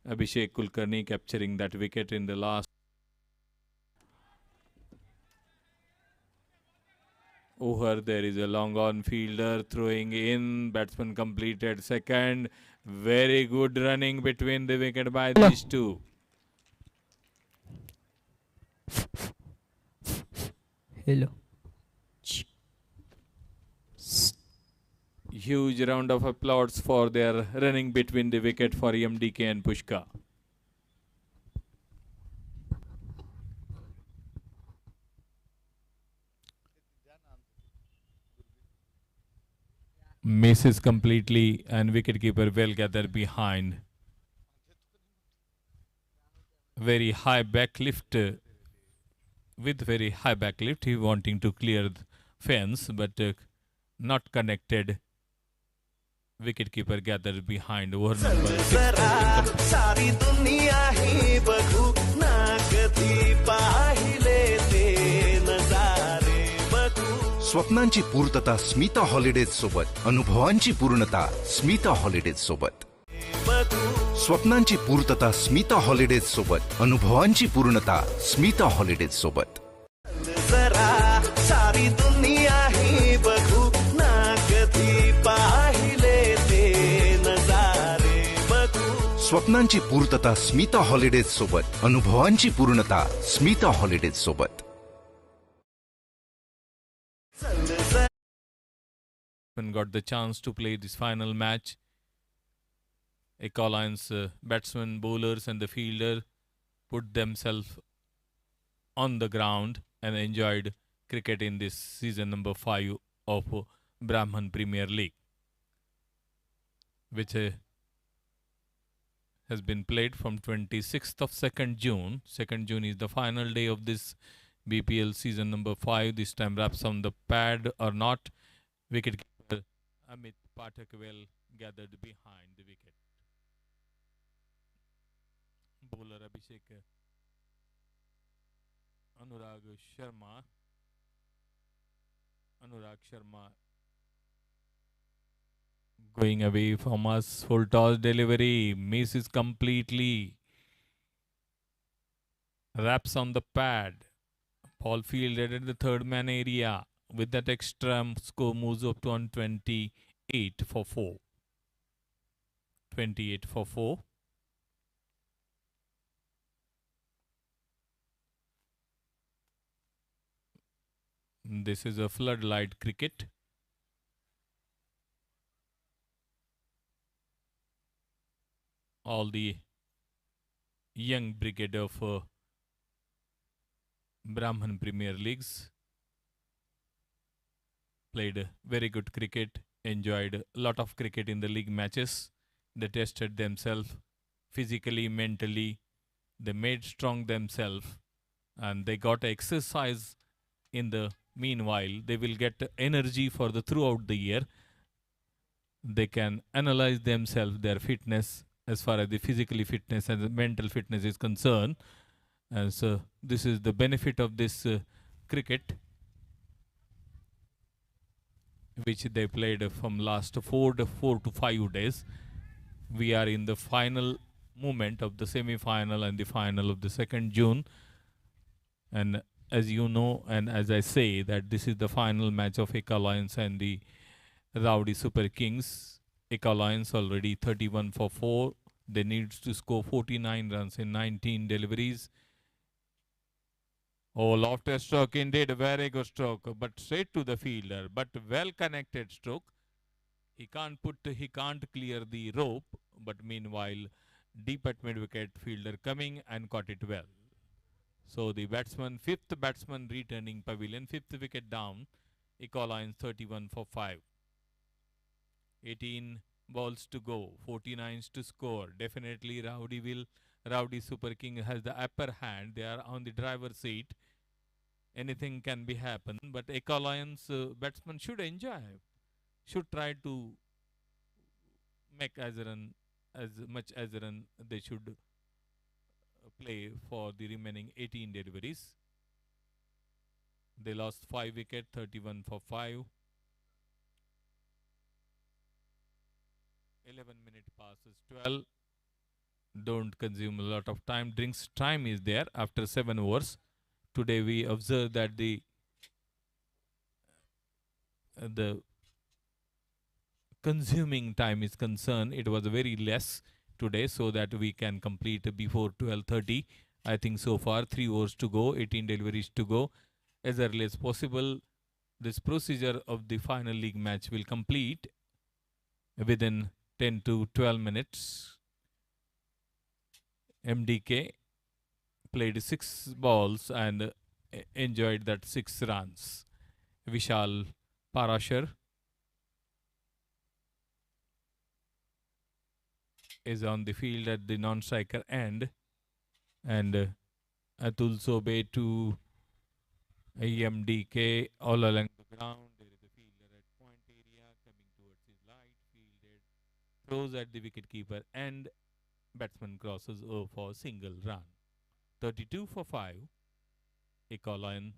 Speaker 1: Abhishek Kulkarni capturing that wicket in the last over. There is a long on fielder throwing in. Batsman completed second. Very good running between the wicket by these two.
Speaker 6: Hello.
Speaker 1: Huge round of applause for their running between the wicket for MDK and Pushkar. Misses completely and wicketkeeper well gathered behind. Very high back lift. With very high back lift, he wanting to clear the fence, but not connected. Wicketkeeper gathered behind. Over number 6
Speaker 4: जरा
Speaker 1: has been
Speaker 4: सारी दुनिया ही बघू ना कधी पाहिले ते नजारे बघू
Speaker 3: स्वप्नांची पूर्तता स्मिता हॉलिडेज सोबत, अनुभवांची पूर्णता स्मिता हॉलिडेज सोबत.
Speaker 4: बघू
Speaker 3: स्वप्नांची पूर्तता स्मिता हॉलिडेज सोबत, अनुभवांची पूर्णता स्मिता हॉलिडेज सोबत.
Speaker 4: जरा सारी दुनिया ही बघू ना कधी पाहिले ते नजारे बघू
Speaker 3: स्वप्नांची पूर्तता स्मिता हॉलिडेज सोबत, अनुभवांची पूर्णता स्मिता हॉलिडेज सोबत.
Speaker 1: got the chance to play this final match. Eka Lions batsmen, bowlers and the fielder put themselves on the ground and enjoyed cricket in this season number 5 of Brahman Premier League, which has been played from 26th of 2nd June. 2nd June is the final day of this BPL season number 5. This time wraps on the pad or not. Wicketkeeper Amit Pathak well gathered behind the wicket. Bowler Abhishek Anurag Sharma going away from us. Full toss delivery misses completely. Wraps on the pad. Ball fielded at the third man area. With that extra, score moves up to 128 for 4. 28 for 4. This is a floodlight cricket. All the young brigade of Brahman Premier Leagues played very good cricket, enjoyed a lot of cricket in the league matches. They tested themselves physically, mentally. They made strong themselves and they got exercise in the meanwhile. They will get energy for the throughout the year. They can analyze themselves, their fitness as far as the physically fitness and the mental fitness is concerned. And so this is the benefit of this cricket, which they played from last 4 to 5 days. We are in the final moment of the semi-final and the final of the 2nd June. And as you know, and as I say, that this is the final match of Eka Lions and the Rowdy Super Kings. Eka Lions already 31 for 4. They need to score 49 runs in 19 deliveries. Oh, lofted stroke indeed, very good stroke, but straight to the fielder, but well connected stroke. He can't clear the rope, but meanwhile, deep at mid wicket, fielder coming and caught it well. So the batsman, fifth batsman returning pavilion, fifth wicket down. Eka Lions 31 for 5. 18 balls to go, 49s to score. Definitely Rowdy Super King has the upper hand. They are on the driver's seat. Anything can be happen, but Eka Lions batsman should enjoy should try to make as much as run they should play for the remaining 18 deliveries. They lost 5 wicket, 31 for 5. 11-minute passes 12. Don't consume a lot of time. Drinks time is there after 7 overs. Today we observe that the consuming time is concerned, it was very less today, so that we can complete before 12:30. I think so far 3 overs to go, 18 deliveries to go. As early as possible, this procedure of the final league match will complete within 10 to 12 minutes. MDK played 6 balls and enjoyed that 6 runs. Vishal Parashar is on the field at the non-striker end, and Atul Sobe to MDK all along the ground. There is a fielder at point area coming towards his light, fielded, throws at the wicketkeeper, and batsman crosses over for single run. 32 for 5. Ekolayan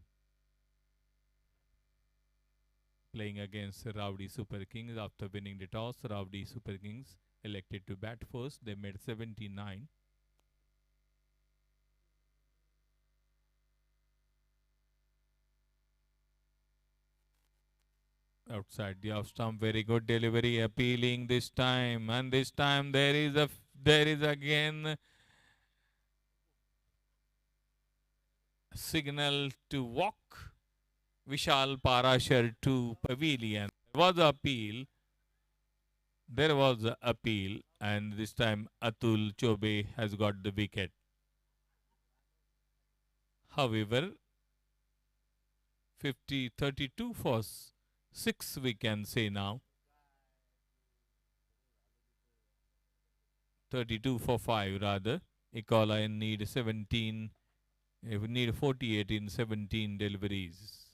Speaker 1: playing against Rowdy Super Kings. After winning the toss, Rowdy Super Kings elected to bat first. They made 79. Outside the off stump, very good delivery, appealing this time, and this time there is again signal to walk. Vishal Parashar to pavilion. There was an appeal, and this time Atul Chobe has got the wicket. However, 32 for 6 we can say now. 32 for 5 rather. Ekolayan need 17. We need 48 in 17 deliveries.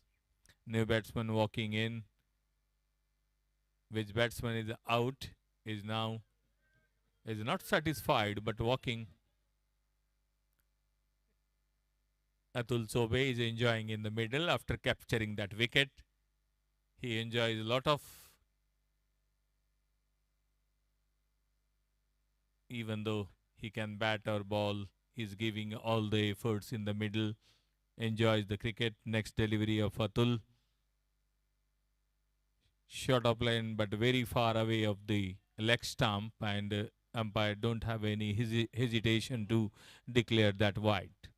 Speaker 1: New batsman walking in. Which batsman is out is now is not satisfied but walking. Atul Sobe is enjoying in the middle after capturing that wicket. He enjoys a lot of, even though he can bat or ball, he's giving all the efforts in the middle, enjoys the cricket. Next delivery of Atul. Short of line but very far away of the leg stump, and umpire don't have any hesitation to declare that wide.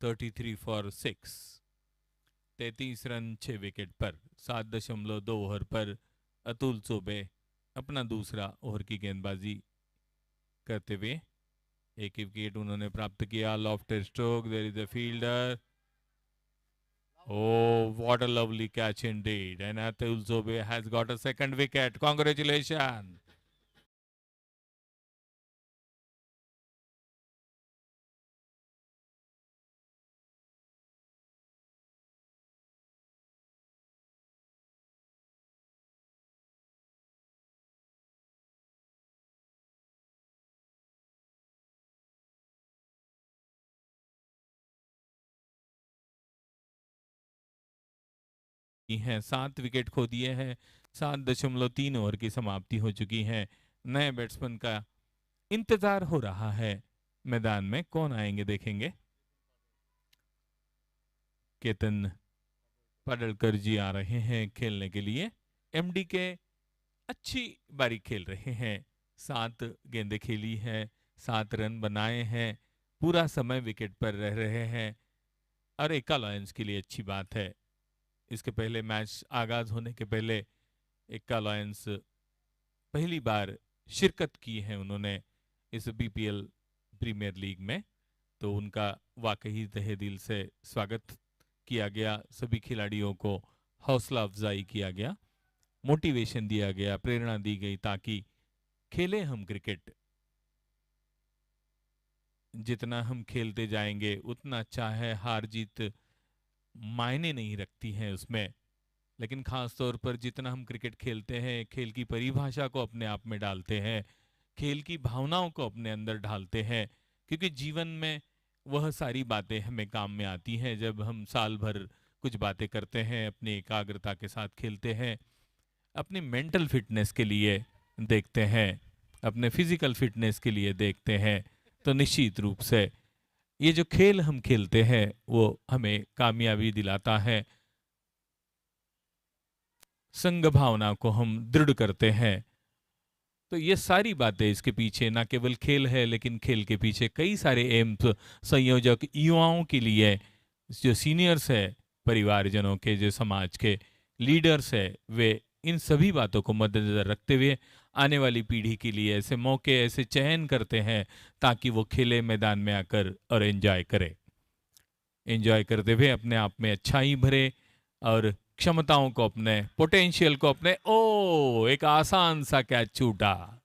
Speaker 1: 33 for 6. 33 run 6 wicket पर 7.2 over पर अतुल चोबे अपना दूसरा over की गेंदबाजी करते हुए एक wicket उन्होंने प्राप्त किया. Lofted stroke, there is a fielder. Oh, what a lovely catch indeed. And Atul Zobe has got a second wicket. Congratulations. हैं 7 विकेट खो दिए हैं. 7.3 ओवर की समाप्ति हो चुकी है. नए बैट्समैन का इंतजार हो रहा है. मैदान में कौन आएंगे देखेंगे. केतन पडलकर जी आ रहे हैं खेलने के लिए. एमडी के अच्छी बारी खेल रहे हैं. 7 गेंदें खेली है, 7 रन बनाए हैं, पूरा समय विकेट पर रह रहे हैं और एकलायंस के लिए अच्छी बात है. इसके पहले मैच आगाज होने के पहले एकलायंस पहली बार शिरकत की है उन्होंने इस बीपीएल प्रीमियर लीग में, तो उनका वाकई तहे दिल से स्वागत किया गया. सभी खिलाड़ियों को हौसला अफजाई किया गया, मोटिवेशन दिया गया, प्रेरणा दी गई ताकि खेलें हम क्रिकेट. जितना हम खेलते जाएंगे उतना चाहे हार जीत मायने नहीं रखती हैं उसमें. लेकिन ख़ास तौर पर जितना हम क्रिकेट खेलते हैं, खेल की परिभाषा को अपने आप में डालते हैं, खेल की भावनाओं को अपने अंदर ढालते हैं, क्योंकि जीवन में वह सारी बातें हमें काम में आती हैं जब हम साल भर कुछ बातें करते हैं, अपनी एकाग्रता के साथ खेलते हैं, अपनी मेंटल फिटनेस के लिए देखते हैं, अपने फिजिकल फिटनेस के लिए देखते हैं। तो निश्चित रूप से ये जो खेल हम खेलते हैं वो हमें कामयाबी दिलाता है, संघ भावना को हम दृढ़ करते हैं। तो ये सारी बातें इसके पीछे ना केवल खेल है, लेकिन खेल के पीछे कई सारे एम्स संयोजक युवाओं के लिए, जो सीनियर्स है परिवारजनों के, जो समाज के लीडर्स है, वे इन सभी बातों को मद्देनजर रखते हुए आने वाली पीढ़ी के लिए ऐसे मौके, ऐसे चयन करते हैं ताकि वो खेले मैदान में आकर और एंजॉय करे, एंजॉय करते हुए अपने आप में अच्छाई भरे और क्षमताओं को, अपने पोटेंशियल को, अपने एक आसान सा कैच छूटा,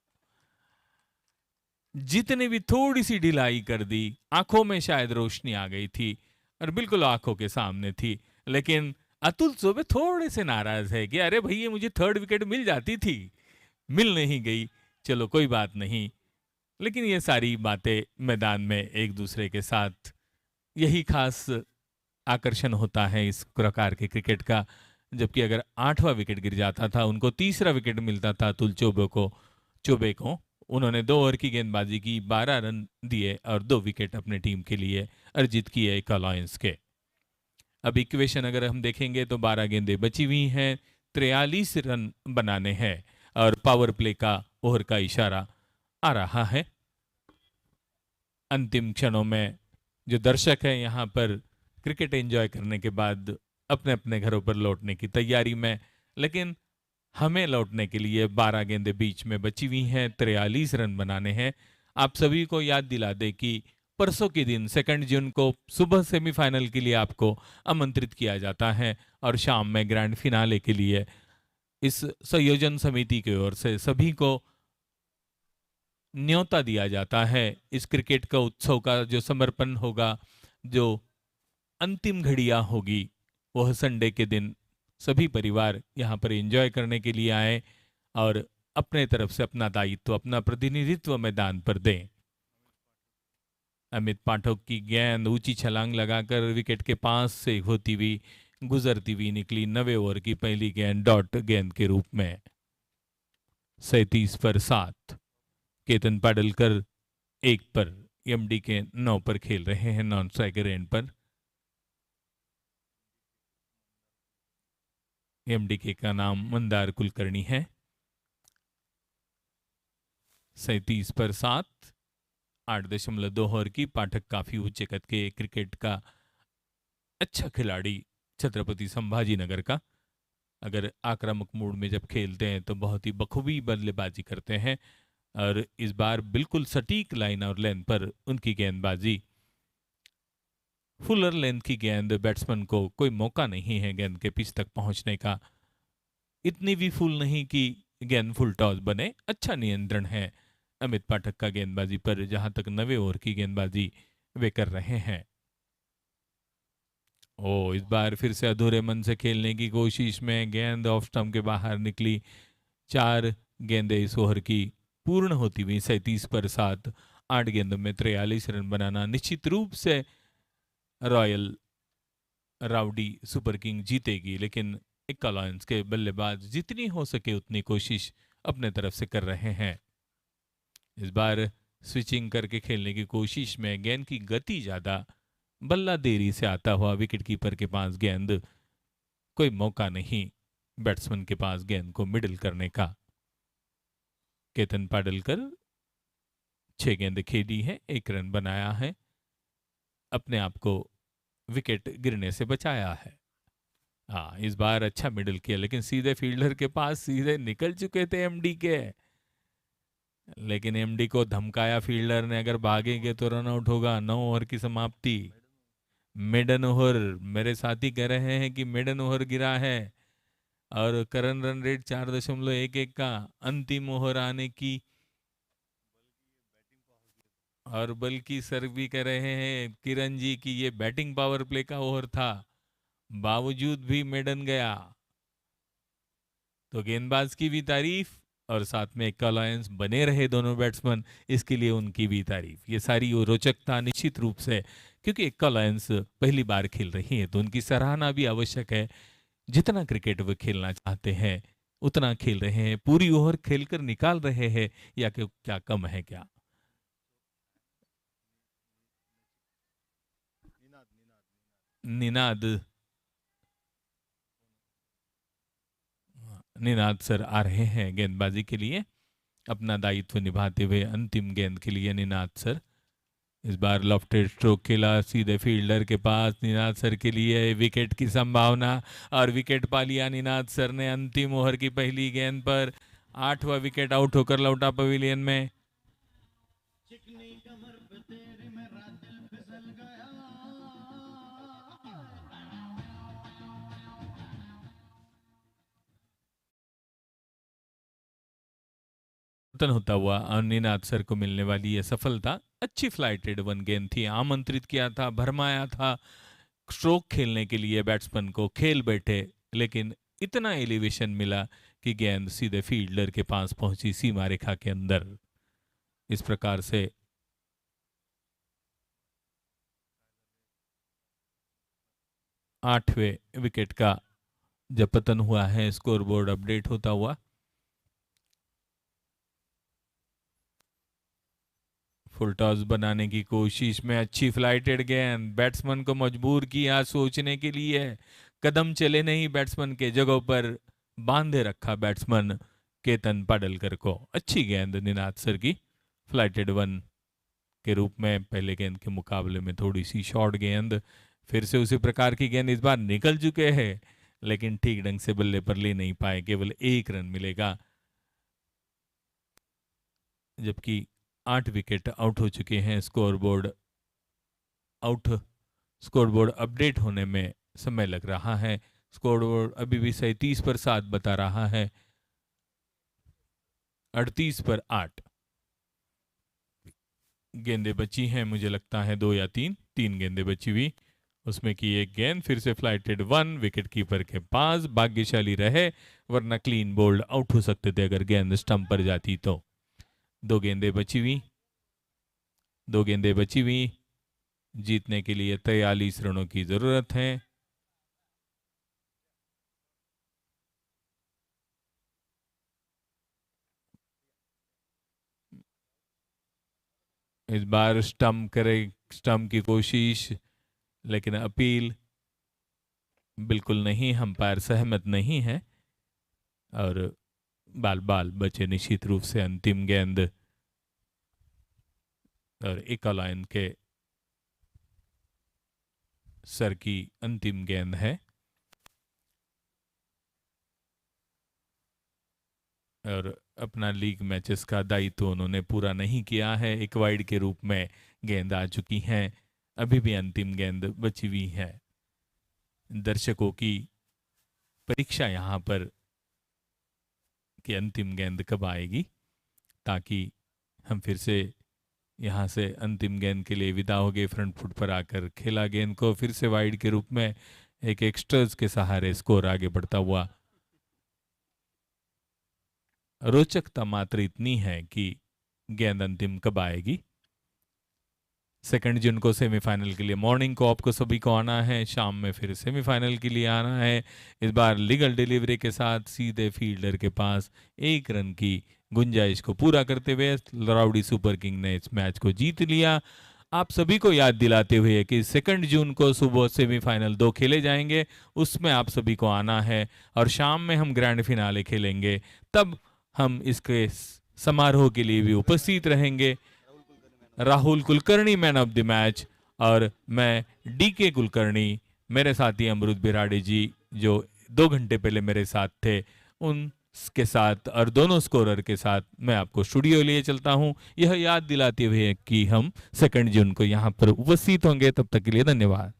Speaker 1: जितने भी थोड़ी सी ढिलाई कर दी, आंखों में शायद रोशनी आ गई थी और बिल्कुल आंखों के सामने थी, लेकिन अतुल चौबे थोड़े से नाराज है कि अरे भैया मुझे 3rd विकेट मिल जाती थी, मिल नहीं गई। चलो कोई बात नहीं, लेकिन ये सारी बातें मैदान में एक दूसरे के साथ, यही खास आकर्षण होता है इस प्रकार के क्रिकेट का। जबकि अगर 8वां विकेट गिर जाता था, उनको 3रा विकेट मिलता था अतुल चौबे को। उन्होंने 2 ओवर की गेंदबाजी की, 12 रन दिए और 2 विकेट अपने टीम के लिए अर्जित किए एक अलायंस के। अब इक्वेशन अगर हम देखेंगे तो 12 गेंदें बची हुई हैं, 43 रन बनाने हैं और पावर प्ले का ओवर का इशारा आ रहा है। अंतिम क्षणों में जो दर्शक हैं यहाँ पर क्रिकेट एंजॉय करने के बाद अपने अपने घरों पर लौटने की तैयारी में, लेकिन हमें लौटने के लिए 12 गेंदें बीच में बची हुई हैं, 43 रन बनाने हैं। आप सभी को याद दिला दें कि परसों के दिन 2 जून को सुबह सेमीफाइनल के लिए आपको आमंत्रित किया जाता है और शाम में ग्रैंड फिनाले के लिए इस संयोजन समिति की ओर से सभी को न्योता दिया जाता है। इस क्रिकेट का उत्सव का जो समर्पण होगा, जो अंतिम घड़ियां होगी, वह संडे के दिन सभी परिवार यहाँ पर एंजॉय करने के लिए आए और अपने तरफ से अपना दायित्व, अपना प्रतिनिधित्व मैदान पर दें। अमित पाठक की गेंद ऊंची छलांग लगाकर विकेट के पास से होती हुई गुजरती हुई निकली। 9वें ओवर की पहली गेंद डॉट गेंद के रूप में। 37 पर 7। केतन पाडलकर 1 पर, एमडी के 9 पर खेल रहे हैं नॉन स्ट्राइकर एंड पर। एमडीके का नाम मंदार कुलकर्णी है। 37 पर 7, 8.2 ओवर की। पाठक काफी उच्च कद के क्रिकेट का अच्छा खिलाड़ी, छत्रपति संभाजी नगर का। अगर आक्रामक मूड में जब खेलते हैं तो बहुत ही बखूबी बल्लेबाजी करते हैं और इस बार बिल्कुल सटीक लाइन और लेंथ पर उनकी गेंदबाजी। फुलर लेंथ की गेंद, बैट्समैन को कोई मौका नहीं है गेंद के पिच तक पहुंचने का। इतनी भी फुल नहीं कि गेंद फुल टॉस बने। अच्छा नियंत्रण है अमित पाठक का गेंदबाजी पर, जहां तक 9वें ओवर की गेंदबाजी वे कर रहे हैं। इस बार फिर से अधूरे मन से खेलने की कोशिश में गेंद ऑफ स्टंप के बाहर निकली। 4 गेंदें इस ओवर की पूर्ण होती हुई। 37 पर 7, 8 गेंदों में 43 रन बनाना। निश्चित रूप से रॉयल राउडी सुपर किंग जीतेगी, लेकिन एक अलायंस के बल्लेबाज जितनी हो सके उतनी कोशिश अपने तरफ से कर रहे हैं। इस बार स्विचिंग करके खेलने की कोशिश में गेंद की गति ज्यादा, बल्ला देरी से आता हुआ विकेट कीपर के पास गेंद, कोई मौका नहीं बैट्समैन के पास गेंद को मिडल करने का। केतन पाडलकर 6 गेंद खेली है, 1 रन बनाया है, अपने आप को विकेट गिरने से बचाया है। इस बार अच्छा मिडल किया, लेकिन सीधे फील्डर के पास सीधे निकल चुके थे एमडी के, लेकिन एमडी को धमकाया फील्डर ने, अगर भागेंगे तो रन आउट होगा। 9 ओवर की समाप्ति। मिडन ओवर, मेरे साथी कह रहे हैं कि मिडन ओवर गिरा है और करंट रन रेट 4.11 का। अंतिम ओवर आने की, और बल्कि सर भी कह रहे हैं किरण जी की ये बैटिंग पावर प्ले का ओवर था, बावजूद भी मेडन गया। तो गेंदबाज की भी तारीफ और साथ में एक अलायंस बने रहे दोनों बैट्समैन, इसके लिए उनकी भी तारीफ। ये सारी वो रोचकता निश्चित रूप से, क्योंकि एक अलायंस पहली बार खेल रही है तो उनकी सराहना भी आवश्यक है। जितना क्रिकेट वे खेलना चाहते हैं उतना खेल रहे हैं, पूरी ओवर खेलकर निकाल रहे हैं, या कि क्या कम है क्या? निनाद निनाद सर आ रहे हैं गेंदबाजी के लिए, अपना दायित्व निभाते हुए। अंतिम गेंद के लिए निनाद सर, इस बार लॉफ्टेड स्ट्रोक खेला सीधे फील्डर के पास। निनाद सर के लिए विकेट की संभावना, और विकेट पा लिया निनाद सर ने अंतिम ओवर की पहली गेंद पर। 8वां विकेट आउट होकर लौटा पवेलियन में। पतन होता हुआ और निनाद सर को मिलने वाली यह सफलता, अच्छी फ्लाइटेड वन गेंद थी, आमंत्रित किया था, भरमाया था स्ट्रोक खेलने के लिए, बैट्समैन को खेल बैठे, लेकिन इतना एलिवेशन मिला कि गेंद सीधे फील्डर के पास पहुंची, सीमा रेखा के अंदर। इस प्रकार से आठवें विकेट का जब पतन हुआ है, स्कोरबोर्ड अपडेट होता हुआ। फुल टॉस बनाने की कोशिश में अच्छी फ्लाइटेड गेंद, बैट्समैन को मजबूर किया सोचने के लिए, कदम चले नहीं बैट्समैन के, जगह पर बांधे रखा बैट्समैन केतन पाडलकर को। अच्छी गेंद निनाद सर की, फ्लाइटेड वन के रूप में। पहले गेंद के मुकाबले में थोड़ी सी शॉर्ट गेंद, फिर से उसी प्रकार की गेंद इस बार निकल चुके हैं, लेकिन ठीक ढंग से बल्ले पर ले नहीं पाए, केवल 1 रन मिलेगा। जबकि 8 विकेट आउट हो चुके हैं। स्कोरबोर्ड अपडेट होने में समय लग रहा है। स्कोरबोर्ड अभी भी 37 पर 7 बता रहा है, 38 पर 8 गेंदें बची हैं, मुझे लगता है 2 या 3 गेंदें बची हुई, उसमें की एक गेंद फिर से फ्लाइटेड वन, विकेट कीपर के पास। भाग्यशाली रहे, वरना क्लीन बोल्ड आउट हो सकते थे अगर गेंद स्टंप पर जाती तो। 2 गेंदें बची हुई, जीतने के लिए 43 रनों की जरूरत है। इस बार स्टंप की कोशिश, लेकिन अपील बिल्कुल नहीं, अंपायर सहमत नहीं है और बाल बचे निश्चित रूप से। अंतिम गेंद और एक लाइन के सर की अंतिम गेंद है, और अपना लीग मैचेस का दायित्व उन्होंने पूरा नहीं किया है। एक वाइड के रूप में गेंद आ चुकी हैं, अभी भी अंतिम गेंद बची हुई है। दर्शकों की परीक्षा यहाँ पर कि अंतिम गेंद कब आएगी, ताकि हम फिर से यहाँ से अंतिम गेंद के लिए विदा हो गए। फ्रंट फुट पर आकर खेला गेंद को, फिर से वाइड के रूप में एक एक्स्ट्रास के सहारे स्कोर आगे बढ़ता हुआ। रोचकता मात्र इतनी है कि गेंद अंतिम कब आएगी। 2 जून को सेमीफाइनल के लिए मॉर्निंग को आपको सभी को आना है, शाम में फिर सेमीफाइनल के लिए आना है। इस बार लीगल डिलीवरी के साथ सीधे फील्डर के पास 1 रन की गुंजाइश को पूरा करते हुए राउडी सुपर किंग ने इस मैच को जीत लिया। आप सभी को याद दिलाते हुए कि 2 जून को सुबह सेमीफाइनल 2 खेले जाएंगे, उसमें आप सभी को आना है, और शाम में हम ग्रैंड फिनाले खेलेंगे। तब हम इसके समारोह के लिए भी उपस्थित रहेंगे। Rahul Kulkarni man of the match, और मैं डीके कुलकर्णी, मेरे साथी अमरुद बिराड़े जी जो 2 घंटे पहले मेरे साथ थे, उनके साथ और दोनों स्कोरर के साथ मैं आपको स्टूडियो लिए चलता हूं, यह याद दिलाते हुए कि हम 2 जून को यहां पर उपस्थित होंगे। तब तक के लिए धन्यवाद।